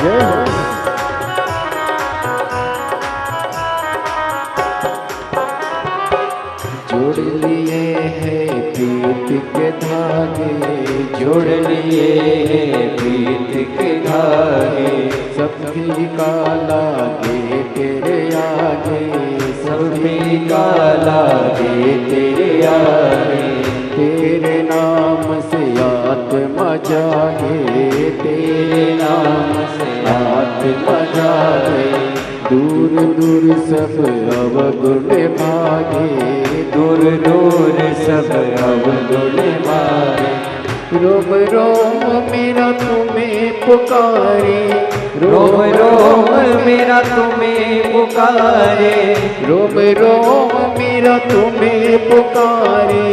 जय हो। जोड़ लिए हैं प्रीत के धागे, जोड़ लिए हैं प्रीत के धागे, सभी का लागे तेरे आगे, सभी का लागे तेरे आगे, तेरे नाम से आत्मा जागे, तेरे नाम से आत्मा जागे, दूर दूर सब अवगुण भागे, दूर दूर सब अवगुण भागे, रोम रोम मेरा तुम्हें पुकारे, रोम रोम मेरा तुम्हें पुकारे, रोम रोम मेरा तुम्हें पुकारे,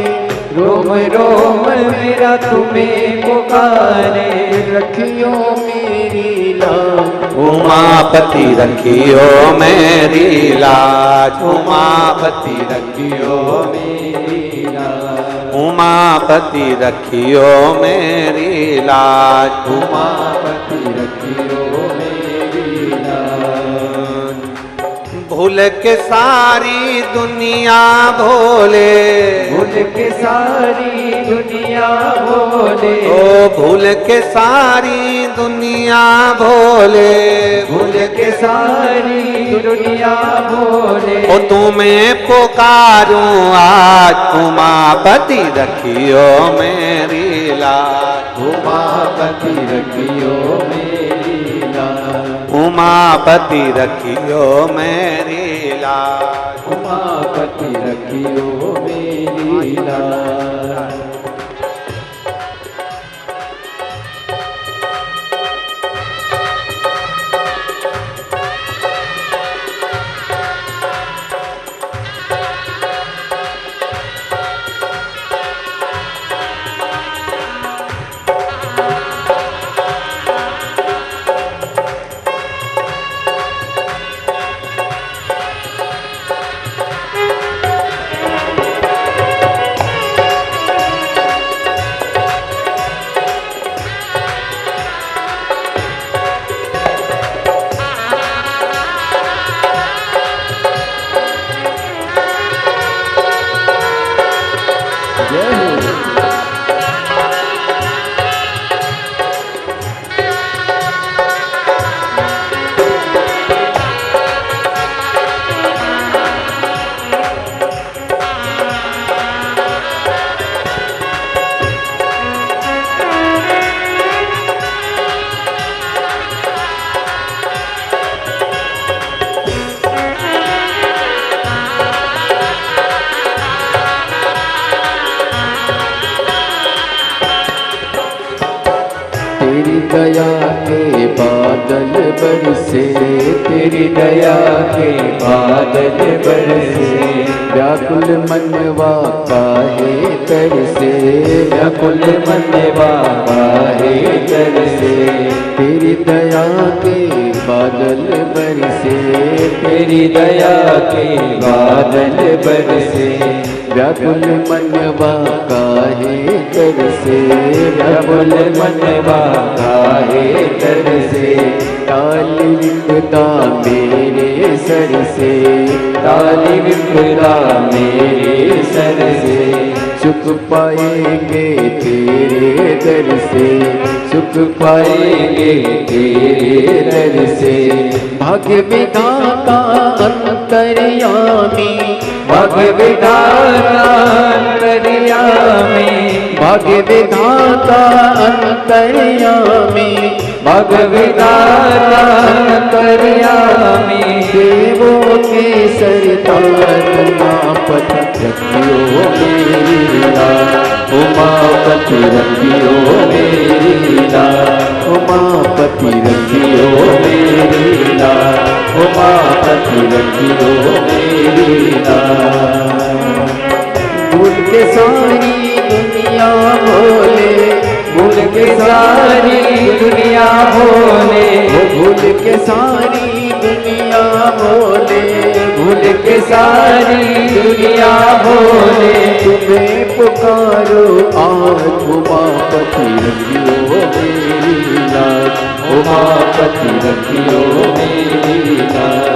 रोम रोम मेरा तुम्हें पुकारे, रखियो मेरी लाज, उमापति रखियो मेरी लाज, उमापति रखियो मेरी लाज, उमापति रखियो मेरी लाज, उमापति रखियो मेरी लाज। भूल के सारी दुनिया भोले, भूल के सारी दुनिया भोले, ओ भूल के सारी दुनिया भोले, भूल के सारी दुनिया भोले, ओ तुम्हें पुकारूं आज, उमापति रखियो मेरी लाज, उमापति रखियो मेरी लाज, उमापति रखियो मेरी लाज, उमापति रखियो मेरी लाज। तेरी दया के बादल बरसे, तेरी दया के बादल बरसे, व्याकुल मनवा काहे तरसे, व्याकुल मनवा काहे तरसे, तेरी दया के बादल बरसे, तेरी दया के बादल बरसे, व्याकुल मनवा काहे तरसे, व्याकुल मनवा काहे तरसे, टाली विपदा मेरे सर से, टाली विपदा मेरे सर से, सुख पाएंगे तेरे दर से, सुख पाएंगे तेरे दर से, भाग्य विधाता अंतर्यामी, भाग्य विधाता अंतर्यामी, भाग्य विधाता अंतर्यामी, भाग्य विधाता अंतर्यामी, देवों के सरताज उमापति रखियो मेरी लाज, उमापति रखियो मेरी लाज, उमापति रखियो मेरी लाज, उमापति रखियो मेरी लाज। भूल के सारी दुनिया भोले, भूल के सारी दुनिया भोले, भूल के सारी दुनिया भोले, भूल के सारी दुनिया भोले, तुम्हें पुकारो आज उमापति रखियो मेरी लाज, उमापति रखियो मेरी लाज।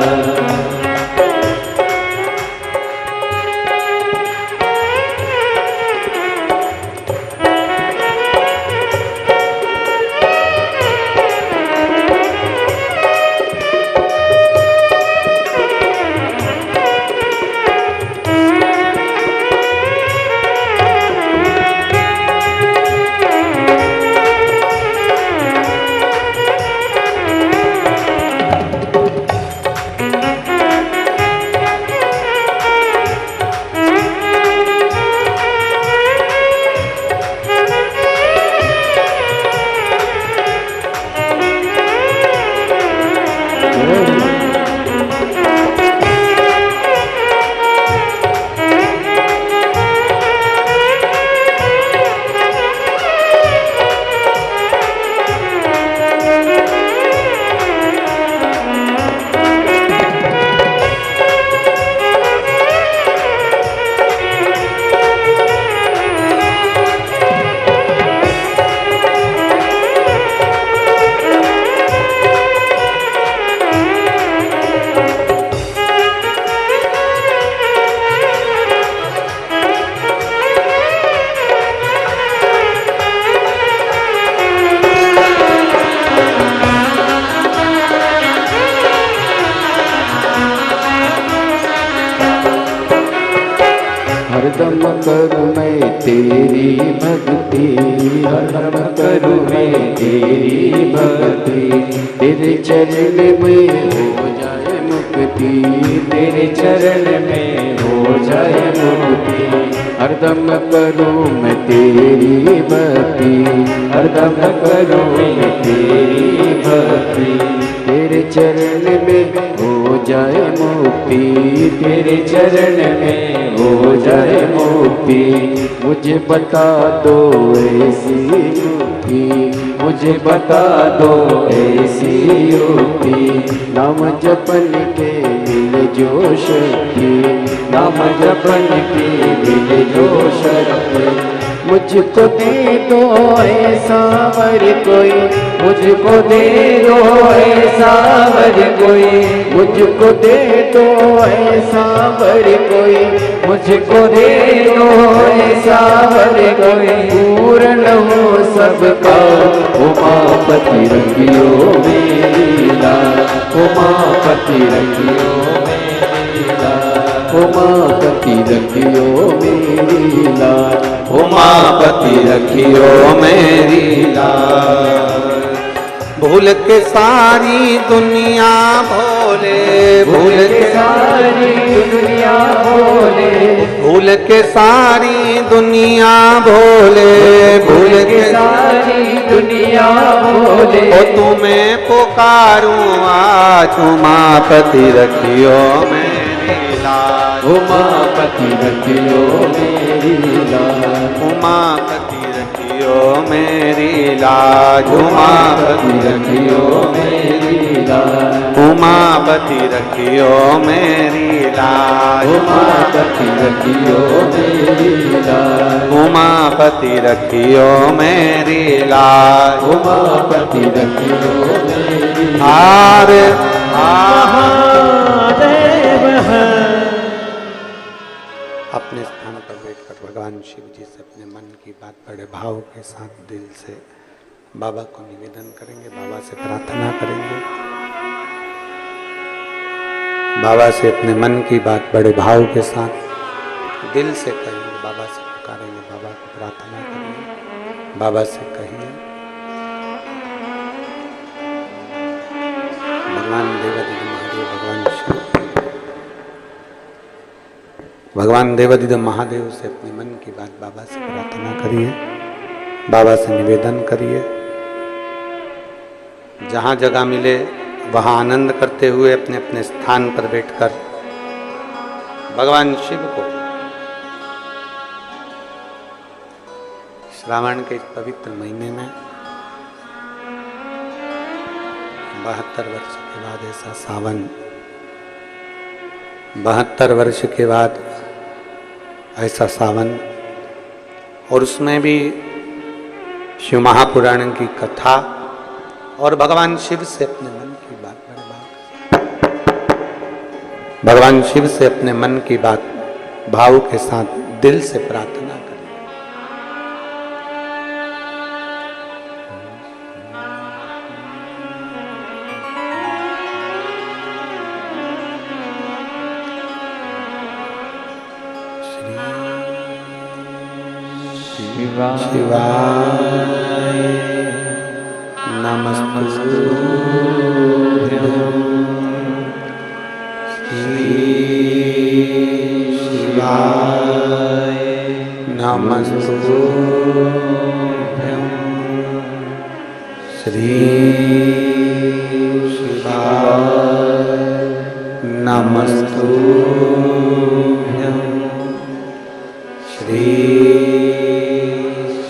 हरदम करूँ मैं तेरी भक्ति, हरदम करूँ मैं तेरी भक्ति, तेरे चरण में हो जाए मुक्ति, तेरे चरण में हो जाए मुक्ति। हरदम करूँ मैं तेरी भक्ति, हरदम करूँ मैं तेरी भक्ति, तेरे चरण में हो जाए मुक्ति, तेरे चरण में हो जाए मुक्ति। मुझे बता दो ऐसी युक्ति, मुझे बता दो ऐसी युक्ति, नाम जपन के मिले जो शक्ति, नाम जपन के मिले जो शक्ति। मुझको दे दो ऐसा वर कोई, मुझको दे दो ऐसा वर कोई, मुझको दे दो ऐसा वर कोई, मुझको दे दो ऐसा वर कोई। पूर्ण हो सबका उमापति रखियो मेरी लाज, उमापति रखियो मेरी लाज, उमापति रखियो मेरी लाज, उमापति रखियो मेरी लाज। भूल के सारी दुनिया भोले, भूल के सारी दुनिया भोले, भूल के सारी दुनिया भोले, भूल के सारी दुनिया भोले। ओ तुम्हें पुकारूं आज, उमापति रखियो मेरी लाज, उमापति रखियो मेरी लाज, उमापति रखियो मेरी लाज, उमापति रखियो मेरी लाज, उमापति रखियो मेरी लाज, उमापति रखियो मेरी लाज, उमापति रखियो मेरी लाज, उमापति रखियो मेरी लाज। हारे अपने स्थान पर बैठकर भगवान शिव जी से अपने मन की बात बड़े भाव के साथ दिल से बाबा को निवेदन करेंगे, बाबा से प्रार्थना करेंगे, बाबा से अपने मन की बात बड़े भाव के साथ दिल से कहेंगे, बाबा से पुकारेंगे, बाबा को प्रार्थना करेंगे, बाबा से कहिए। भगवान देवादिदेव महादेव, भगवान शिव, भगवान देवादिदेव महादेव से अपने मन की बात बाबा से प्रार्थना करिए, बाबा से निवेदन करिए। जहाँ जगह मिले वहाँ आनंद करते हुए अपने अपने स्थान पर बैठकर भगवान शिव को श्रावण के इस पवित्र महीने में 72 वर्ष के बाद ऐसा सावन, 72 वर्ष के बाद ऐसा सावन, और उसमें भी शिव महापुराण की कथा और भगवान शिव से अपने मन की बात, भगवान शिव से अपने मन की बात भाव के साथ दिल से प्रार्थना करें। शिवाय नमस्तुभ्यं शिवाय नमस्तुभ्यं श्री शिवाय नमस्तुभ्यं श्री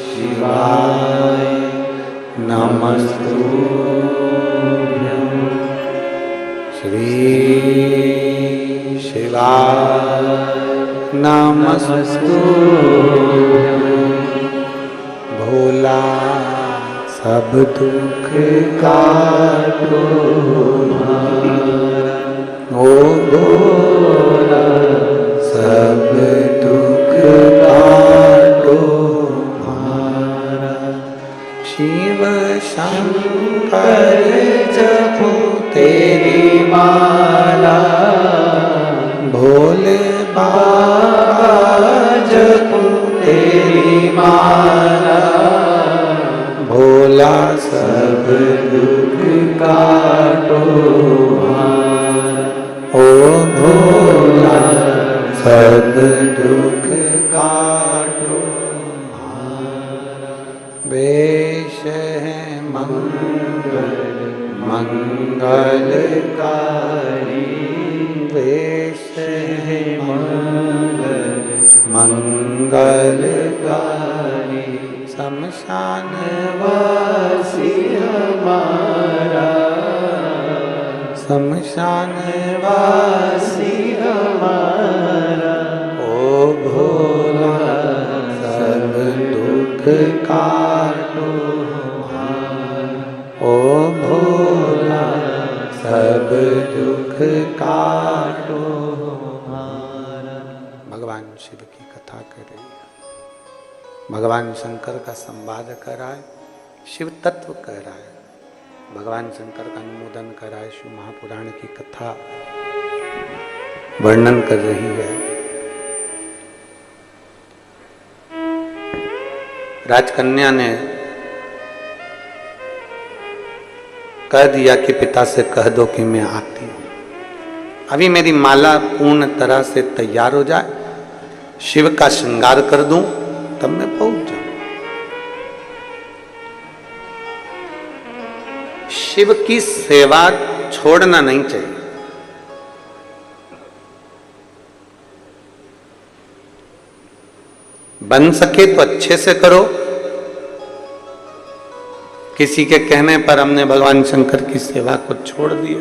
शिवाय नमस्तुभ्यं श्री शिवाय नमस्तुभ्यं भोला सब दुख काटो ओ भोला सब दुख काटो शिव शंकर जपो तेरी माला भोले बाबा जपो तेरी माला भोला सब दुख काटो ओ भोला सब दुख काटो वेश है मंगलकारी वेश है मंगलकारी शमशान वासी हमारा शमशान वासी हमारा ओ भोला सब दुख काटो ओ भोला सब दुख काटो। भगवान शिव की कथा कर रही है, भगवान शंकर का संवाद कर रहा है, शिव तत्व कह रहा है, भगवान शंकर का अनुमोदन कर रहा है, शिव महापुराण की कथा वर्णन कर रही है। राजकन्या ने कह दिया कि पिता से कह दो कि मैं आती हूं, अभी मेरी माला पूर्ण तरह से तैयार हो जाए, शिव का श्रृंगार कर दूं, तब मैं पहुंच जाऊं। शिव की सेवा छोड़ना नहीं चाहिए। बन सके तो अच्छे से करो। किसी के कहने पर हमने भगवान शंकर की सेवा को छोड़ दिया,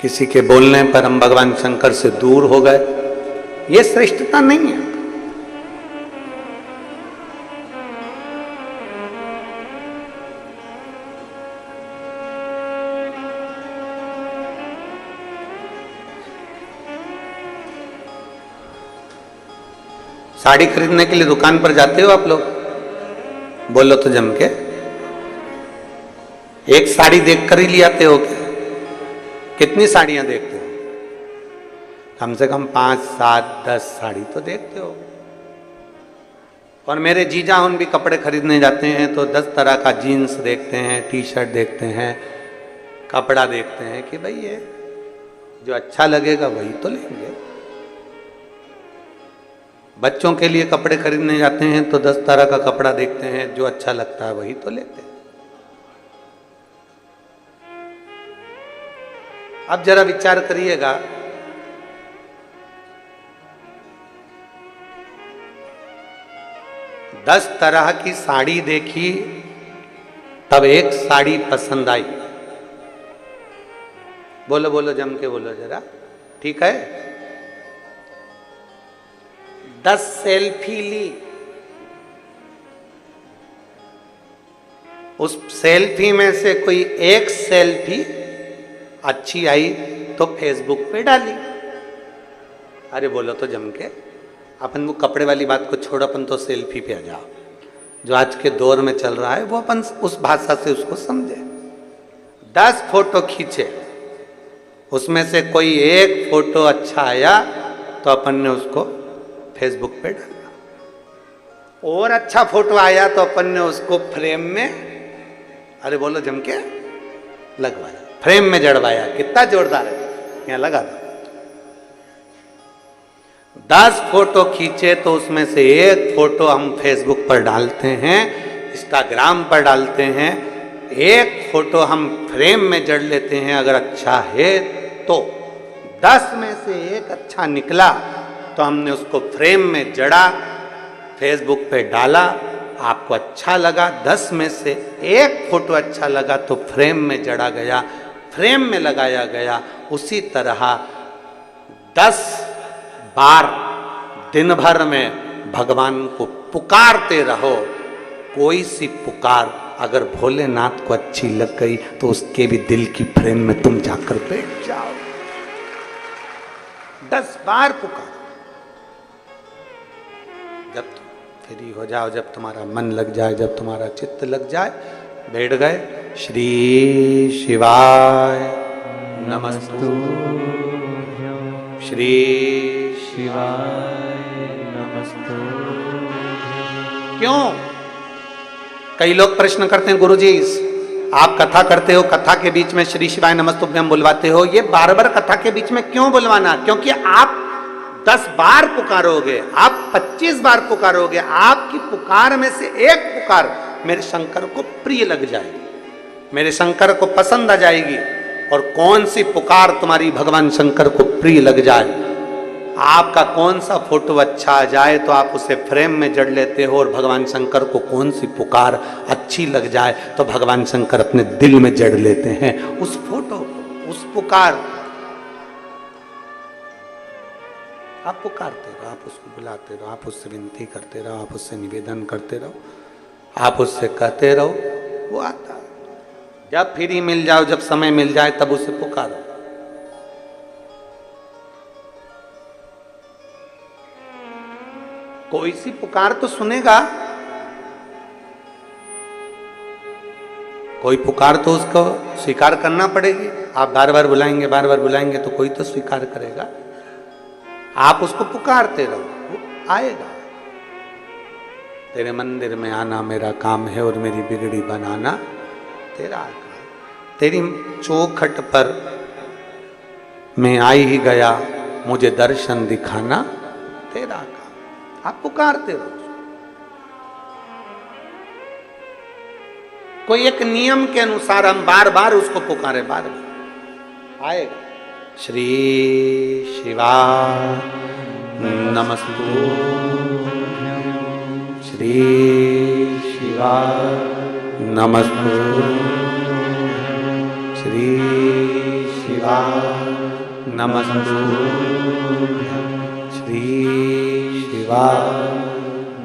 किसी के बोलने पर हम भगवान शंकर से दूर हो गए, ये श्रेष्ठता नहीं है। साड़ी खरीदने के लिए दुकान पर जाते हो आप लोग? बोलो तो जम के। एक साड़ी देखकर ही ले आते हो क्या? कितनी साड़ियां देखते हो? कम से कम 5, 7, 10 साड़ी तो देखते हो। और मेरे जीजा उन भी कपड़े खरीदने जाते हैं तो 10 तरह का जीन्स देखते हैं, टी शर्ट देखते हैं, कपड़ा देखते हैं कि भाई ये जो अच्छा लगेगा वही तो लेंगे। बच्चों के लिए कपड़े खरीदने जाते हैं तो 10 तरह का कपड़ा देखते हैं, जो अच्छा लगता है वही तो लेते हैं। अब जरा विचार करिएगा, दस तरह की साड़ी देखी तब एक साड़ी पसंद आई। बोलो बोलो जम के बोलो जरा, ठीक है? 10 सेल्फी ली उस सेल्फी में से कोई एक सेल्फी अच्छी आई तो फेसबुक पे डाली। अरे बोलो तो जम के, अपन वो कपड़े वाली बात को छोड़, अपन तो सेल्फी पे आ जाओ। जो आज के दौर में चल रहा है वो अपन उस भाषा से उसको समझे। 10 फोटो खींचे, उसमें से कोई एक फोटो अच्छा आया तो अपन ने उसको फेसबुक पे डाला, और अच्छा फोटो आया तो अपन ने उसको फ्रेम में, अरे बोलो जम के, लगवाया, फ्रेम में जड़वाया। कितना जोरदार है, यहाँ लगा दो। 10 फोटो खींचे तो उसमें से एक फोटो हम फेसबुक पर डालते हैं, इंस्टाग्राम पर डालते हैं। एक फोटो हम फ्रेम में जड़ लेते हैं, अगर अच्छा है तो 10 में से एक अच्छा निकला तो हमने उसको फ्रेम में जड़ा, फेसबुक पे डाला, आपको अच्छा लगा। 10 में से एक फोटो अच्छा लगा तो फ्रेम में जड़ा गया, फ्रेम में लगाया गया। उसी तरह 10 बार दिन भर में भगवान को पुकारते रहो। कोई सी पुकार अगर भोलेनाथ को अच्छी लग गई तो उसके भी दिल की फ्रेम में तुम जाकर बैठ जाओ। 10 बार पुकार, जब तुम फ्री हो जाओ, जब तुम्हारा मन लग जाए, जब तुम्हारा चित्त लग जाए, बैठ गए। श्री शिवाय नमस्तु, श्री शिवाय नमस्तु। क्यों? कई लोग प्रश्न करते हैं, गुरुजी आप कथा करते हो, कथा के बीच में श्री शिवाय नमस्तुभ्यम बुलवाते हो, ये बार बार कथा के बीच में क्यों बुलवाना? क्योंकि आप 10 बार पुकारोगे, आप 25 बार पुकारोगे, आपकी पुकार में से एक पुकार मेरे शंकर को प्रिय लग जाएगी, मेरे शंकर को पसंद आ जाएगी। और कौन सी पुकार तुम्हारी भगवान शंकर को प्रिय लग जाए? आपका कौन सा फोटो अच्छा आ जाए तो आप उसे फ्रेम में जड़ लेते हो, और भगवान शंकर को कौन सी पुकार अच्छी लग जाए तो भगवान शंकर अपने दिल में जड़ लेते हैं उस फोटो को, उस पुकार। आप पुकारते रहो, आप उसको बुलाते रहो, आप उससे विनती करते रहो, आप उससे निवेदन करते रहो, आप उससे कहते रहो, वो आता है। जब फ्री मिल जाओ, जब समय मिल जाए, तब उसे पुकारो। कोई सी पुकार तो सुनेगा, कोई पुकार तो उसको स्वीकार करना पड़ेगी। आप बार बार बुलाएंगे, बार बार बुलाएंगे तो कोई तो स्वीकार करेगा। आप उसको पुकारते रहो, वो आएगा। तेरे मंदिर में आना मेरा काम है, और मेरी बिगड़ी बनाना तेरा काम। तेरी चौखट पर मैं आई ही गया, मुझे दर्शन दिखाना तेरा काम। आप पुकारते रहो। कोई एक नियम के अनुसार हम बार बार उसको पुकारे, बार बार आएगा। श्री शिवाय नमस्तु, श्री शिवाय नमस्तु, श्री शिवाय नमस्तु, श्री शिवाय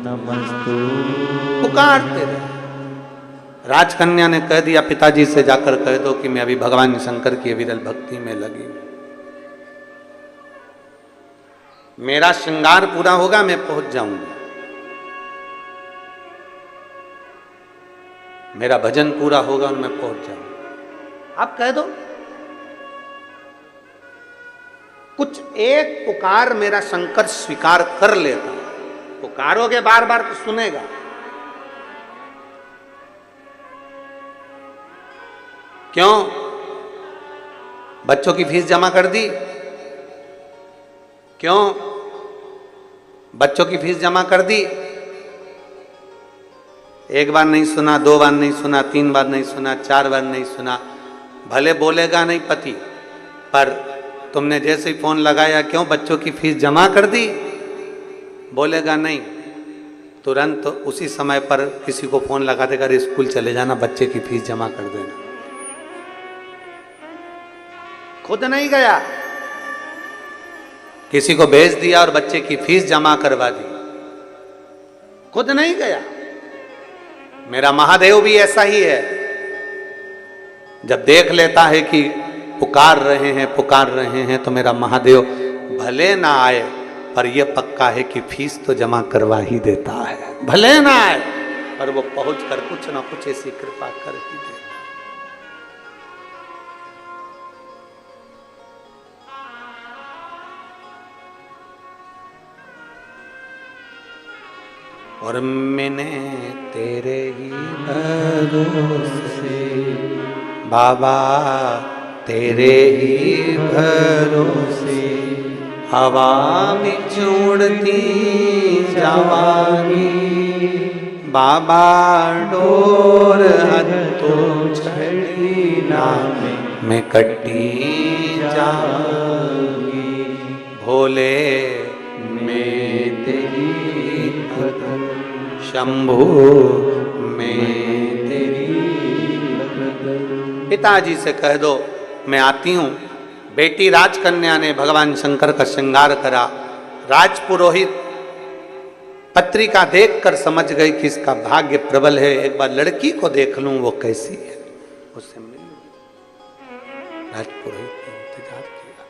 नमस्तु। पुकारते रहे। राजकन्या ने कह दिया पिताजी से, जाकर कह दो कि मैं अभी भगवान शंकर की विरल भक्ति में लगी, मेरा श्रृंगार पूरा होगा, मैं पहुंच जाऊंगी, मेरा भजन पूरा होगा और मैं पहुंच जाऊंगा। आप कह दो, कुछ एक पुकार मेरा शंकर स्वीकार कर लेता। पुकारोगे बार बार तो सुनेगा। क्यों? बच्चों की फीस जमा कर दी? क्यों? बच्चों की फीस जमा कर दी? एक बार नहीं सुना, 2 बार नहीं सुना, 3 बार नहीं सुना, 4 बार नहीं सुना, भले बोलेगा नहीं पति, पर तुमने जैसे ही फोन लगाया, क्यों बच्चों की फीस जमा कर दी? बोलेगा नहीं। तुरंत उसी समय पर किसी को फोन लगा देगा, अरे स्कूल चले जाना, बच्चे की फीस जमा कर देना। खुद नहीं गया, किसी को भेज दिया और बच्चे की फीस जमा करवा दी। खुद नहीं गया, मेरा महादेव भी ऐसा ही है, जब देख लेता है कि पुकार रहे हैं तो मेरा महादेव भले ना आए पर यह पक्का है कि फीस तो जमा करवा ही देता है, भले ना आए पर वो पहुंच कर कुछ ना कुछ ऐसी कृपा कर ही देता। और मैंने तेरे ही भरोसे बाबा, तेरे ही भरोसे हवा में उड़ती जवानी बाबा, डोर हथों छड़ी ना मैं कटी जाऊंगी भोले, मैं तेरी भगत शंभु, मैं तेरी भगत। पिताजी से कह दो मैं आती हूँ। बेटी राजकन्या ने भगवान शंकर का श्रृंगार करा। राजपुरोहित पत्रिका देखकर समझ गई कि इसका भाग्य प्रबल है, एक बार लड़की को देख लूं वो कैसी है, उससे मिल लूं। राजपुरोहित ने इंतजार किया।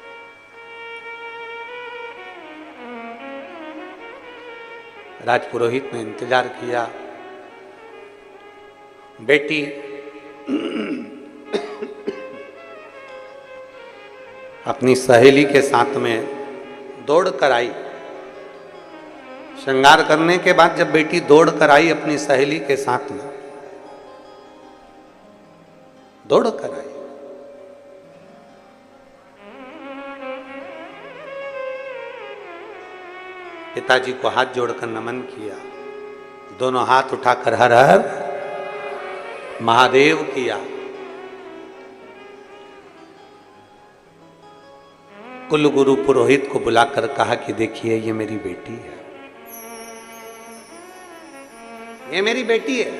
राजपुरोहित ने इंतजार किया। बेटी अपनी सहेली के साथ में दौड़ कर आई। श्रृंगार करने के बाद जब बेटी दौड़ कर आई अपनी सहेली के साथ में, दौड़ कर आई, पिताजी को हाथ जोड़कर नमन किया, दोनों हाथ उठाकर हर हर महादेव किया। कुल गुरु पुरोहित को बुलाकर कहा कि देखिए ये मेरी बेटी है, ये मेरी बेटी है,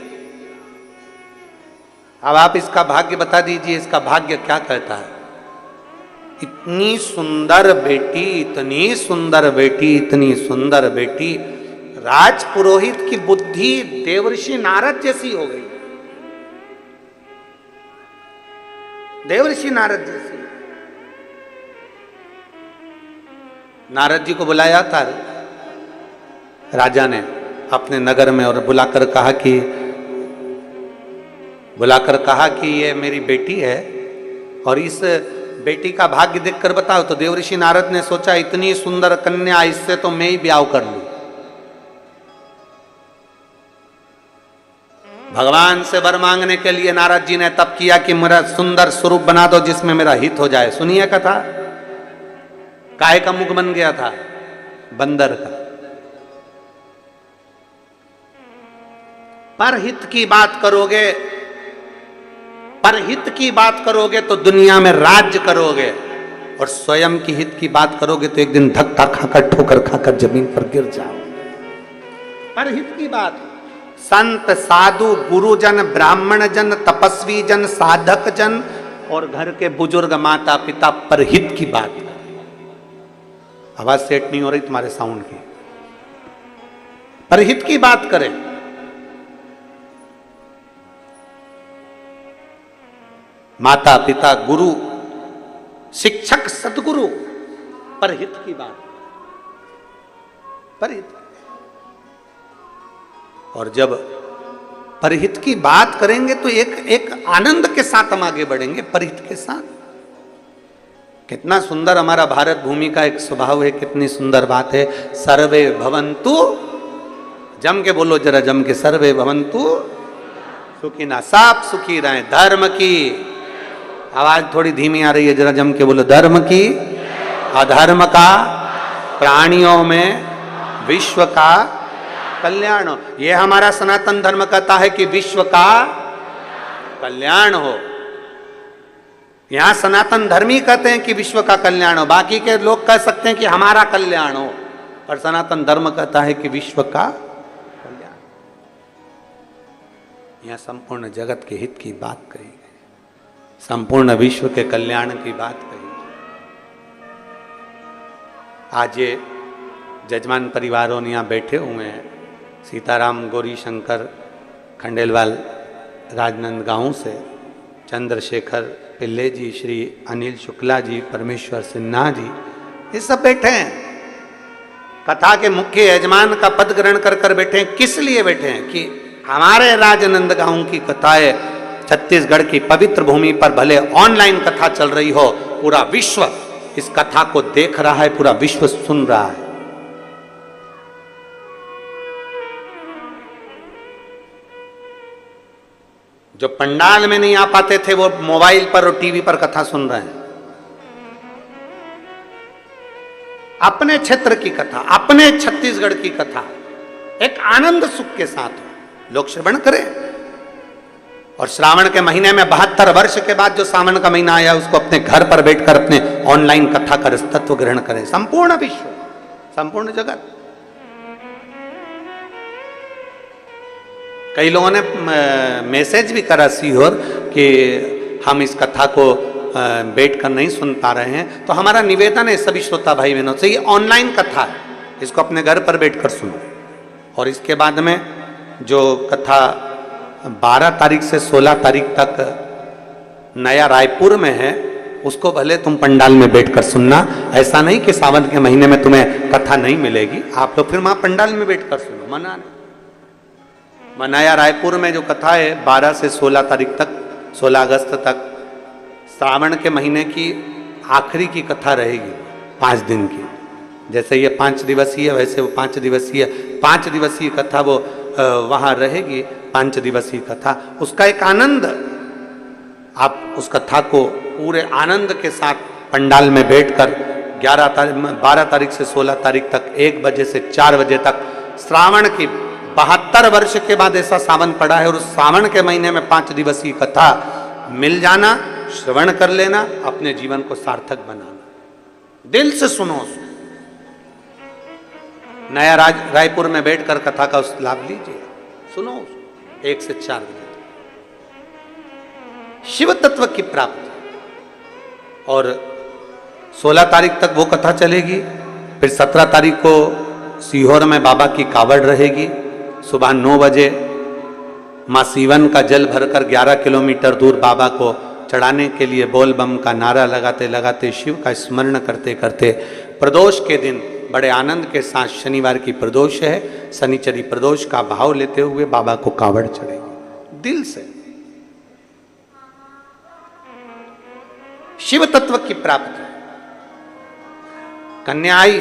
अब आप इसका भाग्य बता दीजिए, इसका भाग्य क्या कहता है। इतनी सुंदर बेटी, इतनी सुंदर बेटी, इतनी सुंदर बेटी, राजपुरोहित की बुद्धि देवर्षि नारद जैसी हो गई, देवर्षि नारद जैसी। नारद जी को बुलाया था राजा ने अपने नगर में और बुलाकर कहा कि ये मेरी बेटी है और इस बेटी का भाग्य देखकर बताओ। तो देवर्षि नारद ने सोचा इतनी सुंदर कन्या, इससे तो मैं ही ब्याह कर लूं। भगवान से वर मांगने के लिए नारद जी ने तप किया कि मेरा सुंदर स्वरूप बना दो जिसमें मेरा हित हो जाए। सुनिए कथा, काहे का मुख बन गया था? बंदर का। परहित की बात करोगे, परहित की बात करोगे तो दुनिया में राज्य करोगे, और स्वयं की हित की बात करोगे तो एक दिन धक्का खाकर, ठोकर खाकर जमीन पर गिर जाओ। परहित की बात, संत साधु गुरुजन ब्राह्मण जन तपस्वी जन साधक जन और घर के बुजुर्ग माता पिता परहित की बात करें। आवाज सेट नहीं हो रही तुम्हारे साउंड की। परहित की बात करें। माता पिता गुरु शिक्षक सदगुरु, परहित की बात, परहित। और जब परहित की बात करेंगे तो एक आनंद के साथ हम आगे बढ़ेंगे, परहित के साथ। कितना सुंदर हमारा भारत भूमि का एक स्वभाव है, कितनी सुंदर बात है। सर्वे भवन्तु, जम के बोलो जरा, जम के, सर्वे भवन्तु सुखिना, सब सुखी रहें। धर्म की, आवाज थोड़ी धीमी आ रही है, जरा जम के बोलो, धर्म की, अधर्म का, प्राणियों में विश्व का कल्याण हो। यह हमारा सनातन धर्म कहता है कि विश्व का कल्याण हो। यहां सनातन धर्मी कहते हैं कि विश्व का कल्याण हो, बाकी के लोग कह सकते हैं कि हमारा कल्याण हो, पर सनातन धर्म कहता है कि विश्व का कल्याण। यहां संपूर्ण जगत के हित की बात कही गई, संपूर्ण विश्व के कल्याण की बात कही गई। आज ये जजमान परिवारों ने यहाँ बैठे हुए हैं, सीताराम, गौरी शंकर, खंडेलवाल राजनांदगांव से, चंद्रशेखर पिल्ले जी, श्री अनिल शुक्ला जी, परमेश्वर सिन्हा जी, ये सब बैठे हैं। कथा के मुख्य यजमान का पद ग्रहण कर कर बैठे हैं। किस लिए बैठे हैं? कि हमारे राजनांदगांव की कथाएं छत्तीसगढ़ की पवित्र भूमि पर भले ऑनलाइन कथा चल रही हो, पूरा विश्व इस कथा को देख रहा है, पूरा विश्व सुन रहा है। जो पंडाल में नहीं आ पाते थे वो मोबाइल पर और टीवी पर कथा सुन रहे हैं। अपने क्षेत्र की कथा, अपने छत्तीसगढ़ की कथा एक आनंद सुख के साथ हो, लोग श्रवण करें। और श्रावण के महीने में 72 वर्ष के बाद जो सावन का महीना आया, उसको अपने घर पर बैठकर अपने ऑनलाइन कथा का तत्व ग्रहण करें। संपूर्ण विश्व, संपूर्ण जगत। कई लोगों ने मैसेज भी करा सीहोर कि हम इस कथा को बैठ कर नहीं सुन पा रहे हैं। तो हमारा निवेदन है सभी श्रोता भाई बहनों से, ये ऑनलाइन कथा है, इसको अपने घर पर बैठकर सुनो। और इसके बाद में जो कथा 12 तारीख से 16 तारीख तक नया रायपुर में है, उसको भले तुम पंडाल में बैठकर सुनना। ऐसा नहीं कि सावन के महीने में तुम्हें कथा नहीं मिलेगी, आप लोग फिर वहां पंडाल में बैठकर सुनो, मना नहीं। नया रायपुर में जो कथा है 12 से 16 तारीख तक, 16 अगस्त तक, श्रावण के महीने की आखिरी की कथा रहेगी, 5 दिन की। जैसे ये 5 दिवसीय, वैसे वो 5 दिवसीय कथा वो वहाँ रहेगी। 5 दिवसीय कथा, उसका एक आनंद, आप उस कथा को पूरे आनंद के साथ पंडाल में बैठकर 12 तारीख से 16 तारीख तक 1 बजे से 4 बजे तक, श्रावण की 72 वर्ष के बाद ऐसा सावन पड़ा है, और उस सावन के महीने में 5 दिवसीय कथा मिल जाना, श्रवण कर लेना, अपने जीवन को सार्थक बनाना। दिल से सुनो उसको। नया रायपुर में बैठकर कथा का उस लाभ लीजिए, सुनो उसको 1 से 4 बजे तक। शिव तत्व की प्राप्ति। और 16 तारीख तक वो कथा चलेगी। फिर 17 तारीख को सीहोर में बाबा की कावड़ रहेगी। सुबह 9 बजे माँ सीवन का जल भरकर 11 किलोमीटर दूर बाबा को चढ़ाने के लिए बोल बम का नारा लगाते लगाते, शिव का स्मरण करते करते, प्रदोष के दिन बड़े आनंद के साथ, शनिवार की प्रदोष है, शनिचरी प्रदोष का भाव लेते हुए बाबा को कावड़ चढ़ेगी दिल से। शिव तत्व की प्राप्ति। कन्या आई,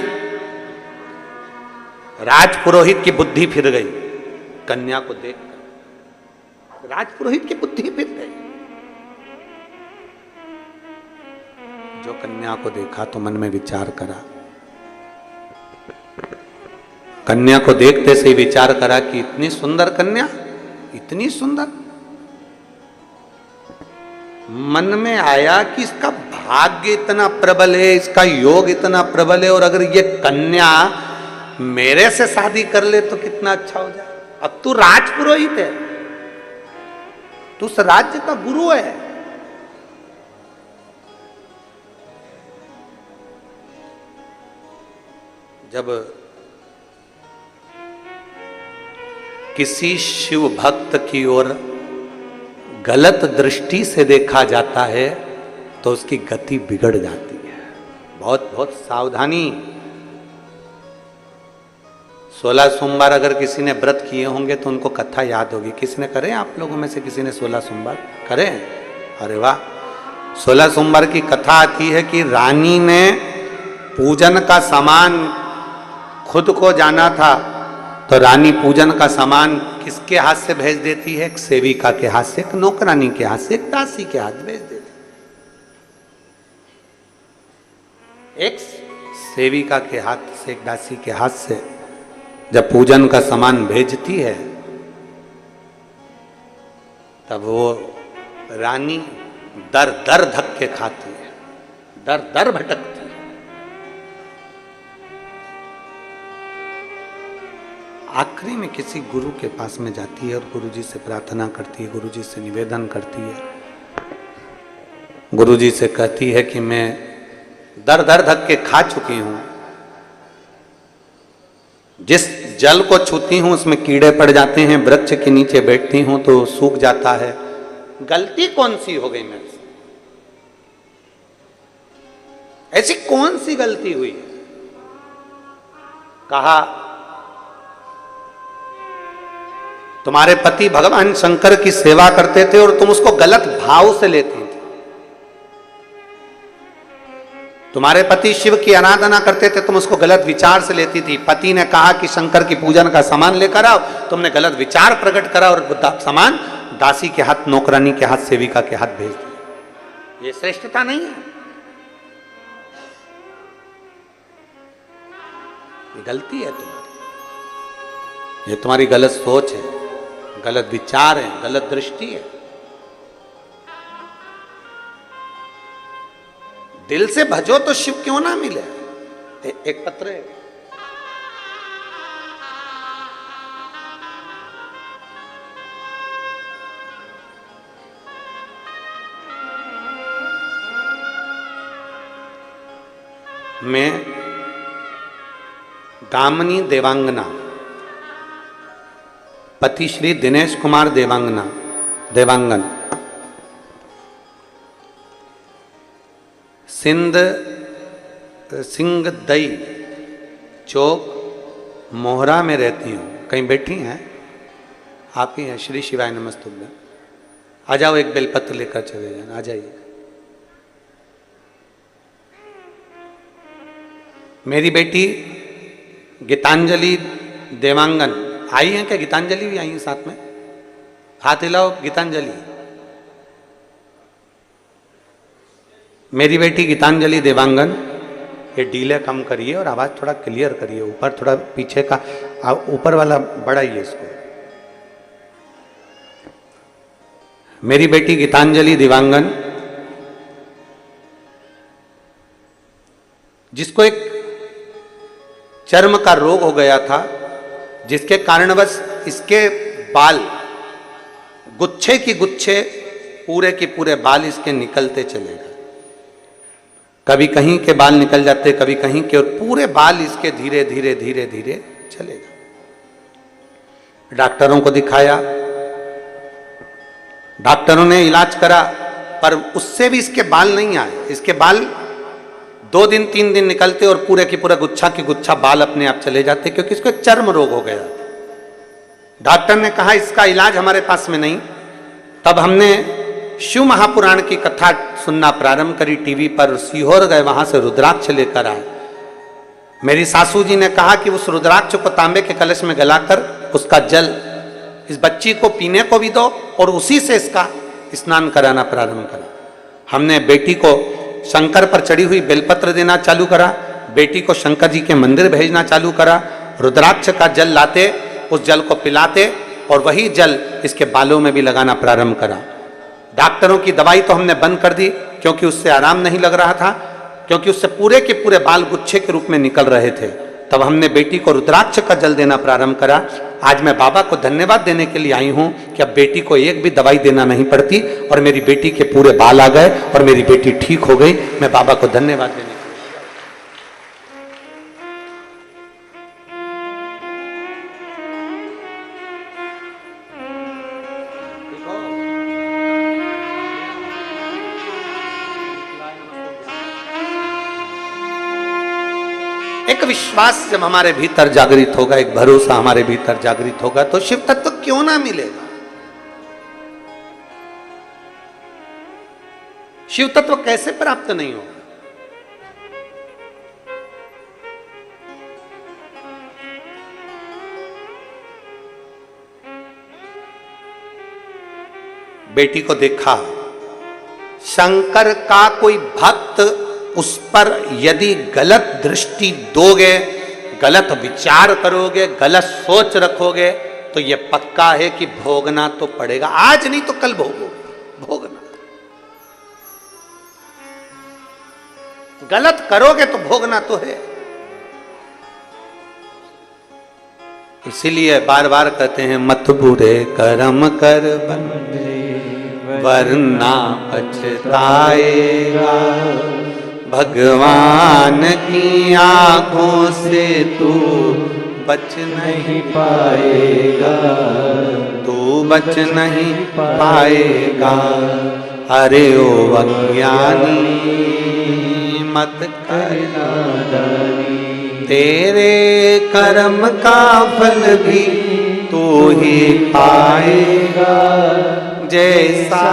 राजपुरोहित की बुद्धि फिर गई कन्या को देखकर, राजपुरोहित की बुद्धि फिर गई। जो कन्या को देखा तो मन में विचार करा, कन्या को देखते से ही विचार करा कि इतनी सुंदर कन्या, इतनी सुंदर। मन में आया कि इसका भाग्य इतना प्रबल है, इसका योग इतना प्रबल है, और अगर ये कन्या मेरे से शादी कर ले तो कितना अच्छा हो जाए। अब तू राजपुरोहित है, तू उस राज्य का गुरु है। जब किसी शिव भक्त की ओर गलत दृष्टि से देखा जाता है तो उसकी गति बिगड़ जाती है। बहुत बहुत सावधानी। 16 सोमवार अगर किसी ने व्रत किए होंगे तो उनको कथा याद होगी। किसी ने करें, आप लोगों में से किसी ने 16 सोमवार करें? अरे वाह। 16 सोमवार की कथा आती है कि रानी ने पूजन का सामान खुद को जाना था, तो रानी पूजन का सामान किसके हाथ से भेज देती है? एक सेविका के हाथ से, एक नौकरानी के हाथ से, एक दासी के हाथ भेज देती। एक सेविका के हाथ से, एक दासी के हाथ से जब पूजन का सामान भेजती है, तब वो रानी दर दर धक्के खाती है, दर दर भटकती है। आखिरी में किसी गुरु के पास में जाती है और गुरुजी से प्रार्थना करती है, गुरुजी से निवेदन करती है, गुरुजी से कहती है कि मैं दर दर धक्के खा चुकी हूं, जिस जल को छूती हूं उसमें कीड़े पड़ जाते हैं, वृक्ष के नीचे बैठती हूं तो सूख जाता है। गलती कौन सी हो गई मेरे से? ऐसी कौन सी गलती हुई? कहा तुम्हारे पति भगवान शंकर की सेवा करते थे और तुम उसको गलत भाव से लेती थी। तुम्हारे पति शिव की आराधना करते थे, तुम उसको गलत विचार से लेती थी। पति ने कहा कि शंकर की पूजन का सामान लेकर आओ, तुमने गलत विचार प्रकट करा और सामान दासी के हाथ, नौकरानी के हाथ, सेविका के हाथ भेज दिया। ये श्रेष्ठता नहीं है, ये गलती है तुम्हारी। ये तुम्हारी गलत सोच है, गलत विचार है, गलत दृष्टि है। दिल से भजो तो शिव क्यों ना मिले। एक पत्र है, मैं दामिनी देवांगना, पति श्री दिनेश कुमार देवांगन, सिंह दई चौक मोहरा में रहती हूँ। कहीं बैठी हैं? आप ही हैं? श्री शिवाय नमस्तुभ्यं। आ जाओ, एक बेलपत्र लेकर चले जाना, आ जाइए। मेरी बेटी गीतांजलि देवांगन आई है क्या? गीतांजलि भी आई है साथ में? हाथ हिलाओ गीतांजलि। मेरी बेटी गीतांजलि देवांगन, ये डीले कम करिए और आवाज थोड़ा क्लियर करिए, ऊपर थोड़ा पीछे का, ऊपर वाला बढ़ाइए इसको। मेरी बेटी गीतांजलि देवांगन, जिसको एक चर्म का रोग हो गया था, जिसके कारणवश इसके बाल गुच्छे की गुच्छे, पूरे के पूरे बाल इसके निकलते चले गए। कभी कहीं के बाल निकल जाते, कभी कहीं के, और पूरे बाल इसके धीरे धीरे धीरे धीरे चले गए। डॉक्टरों को दिखाया, डॉक्टरों ने इलाज करा, पर उससे भी इसके बाल नहीं आए। इसके बाल 2 दिन 3 दिन निकलते और पूरे की पूरा गुच्छा की गुच्छा बाल अपने आप चले जाते, क्योंकि इसको एक चर्म रोग हो गया। डॉक्टर ने कहा इसका इलाज हमारे पास में नहीं। तब हमने शिव महापुराण की कथा सुनना प्रारंभ करी टीवी पर। सीहोर गए, वहां से रुद्राक्ष लेकर आए। मेरी सासू जी ने कहा कि उस रुद्राक्ष को तांबे के कलश में गलाकर उसका जल इस बच्ची को पीने को भी दो और उसी से इसका स्नान कराना प्रारंभ करा। हमने बेटी को शंकर पर चढ़ी हुई बेलपत्र देना चालू करा, बेटी को शंकर जी के मंदिर भेजना चालू करा। रुद्राक्ष का जल लाते, उस जल को पिलाते और वही जल इसके बालों में भी लगाना प्रारंभ करा। डॉक्टरों की दवाई तो हमने बंद कर दी, क्योंकि उससे आराम नहीं लग रहा था, क्योंकि उससे पूरे के पूरे बाल गुच्छे के रूप में निकल रहे थे। तब हमने बेटी को रुद्राक्ष का जल देना प्रारंभ करा। आज मैं बाबा को धन्यवाद देने के लिए आई हूं कि अब बेटी को एक भी दवाई देना नहीं पड़ती और मेरी बेटी के पूरे बाल आ गए और मेरी बेटी ठीक हो गई। मैं बाबा को धन्यवाद देने के लिए। एक विश्वास जब हमारे भीतर जागृत होगा, एक भरोसा हमारे भीतर जागृत होगा, तो शिव तत्व क्यों ना मिलेगा। शिव तत्व कैसे प्राप्त नहीं होगा? बेटी को देखा, शंकर का कोई भक्त उस पर यदि गलत दृष्टि दोगे, गलत विचार करोगे, गलत सोच रखोगे, तो यह पक्का है कि भोगना तो पड़ेगा। आज नहीं तो कल भोगोगे, भोगना। गलत करोगे तो भोगना तो है। इसीलिए बार बार कहते हैं, मत बुरे कर्म कर बंदे वरना पछताएगा। भगवान की आंखों से तू बच नहीं पाएगा, तू बच नहीं पाएगा। अरे ओ अज्ञानी मत कर नादानी, तेरे कर्म का फल भी तू ही पाएगा। जैसा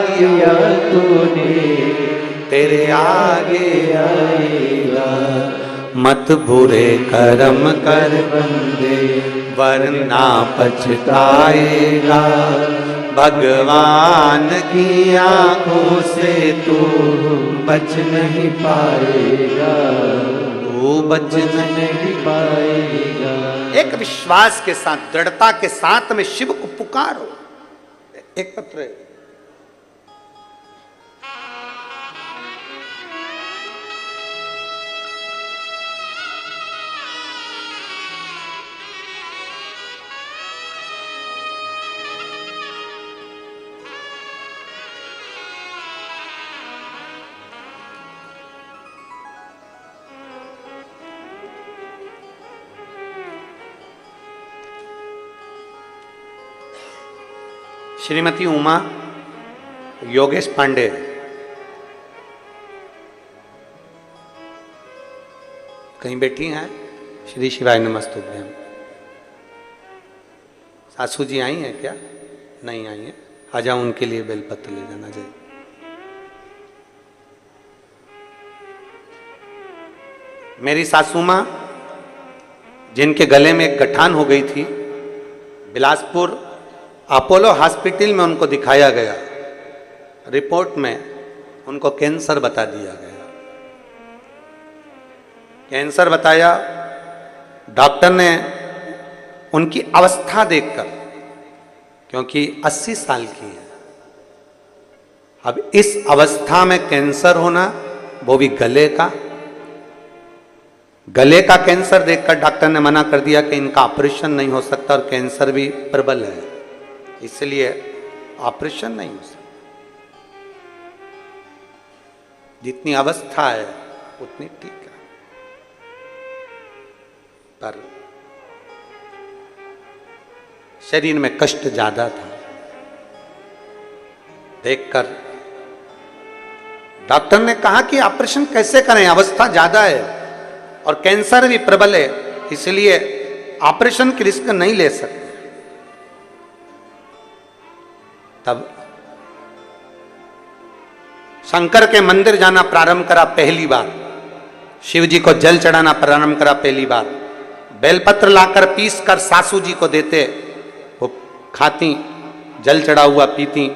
किया तूने तेरे आगे आएगा। मत बुरे कर्म कर बंदे वरना पछताएगा। भगवान की आंखों से तू बच नहीं पाएगा, तू बच नहीं पाएगा। एक विश्वास के साथ, दृढ़ता के साथ में शिव को पुकारो। एक पत्र है। श्रीमती उमा योगेश पांडे, कहीं बैठी हैं? श्री शिवाय नमस्तुभ्यम। सासू जी आई हैं क्या? नहीं आई हैं। आ जाओ, उनके लिए बेलपत्र ले जाना चाहिए। मेरी सासू माँ, जिनके गले में एक गठान हो गई थी, बिलासपुर अपोलो हॉस्पिटल में उनको दिखाया गया। रिपोर्ट में उनको कैंसर बता दिया गया। कैंसर बताया। डॉक्टर ने उनकी अवस्था देखकर, क्योंकि 80 साल की है, अब इस अवस्था में कैंसर होना, वो भी गले का कैंसर देखकर डॉक्टर ने मना कर दिया कि इनका ऑपरेशन नहीं हो सकता और कैंसर भी प्रबल है, इसलिए ऑपरेशन नहीं हो सकता। जितनी अवस्था है उतनी ठीक है, पर शरीर में कष्ट ज्यादा था। देखकर डॉक्टर ने कहा कि ऑपरेशन कैसे करें, अवस्था ज्यादा है और कैंसर भी प्रबल है, इसलिए ऑपरेशन की रिस्क नहीं ले सकते। तब शंकर के मंदिर जाना प्रारंभ करा पहली बार, शिव जी को जल चढ़ाना प्रारंभ करा पहली बार। बेलपत्र लाकर पीस कर सासू जी को देते, वो खाती, जल चढ़ा हुआ पीती।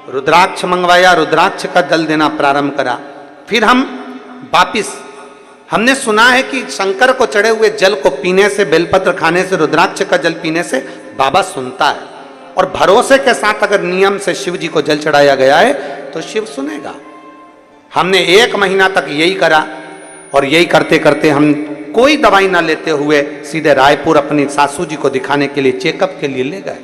रुद्राक्ष मंगवाया, रुद्राक्ष का जल देना प्रारंभ करा। फिर हम वापिस, हमने सुना है कि शंकर को चढ़े हुए जल को पीने से, बेलपत्र खाने से, रुद्राक्ष का जल पीने से बाबा सुनता है, और भरोसे के साथ अगर नियम से शिव जी को जल चढ़ाया गया है तो शिव सुनेगा। हमने 1 महीना तक यही करा, और यही करते करते हम कोई दवाई ना लेते हुए सीधे रायपुर अपनी सासू जी को दिखाने के लिए, चेकअप के लिए ले गए।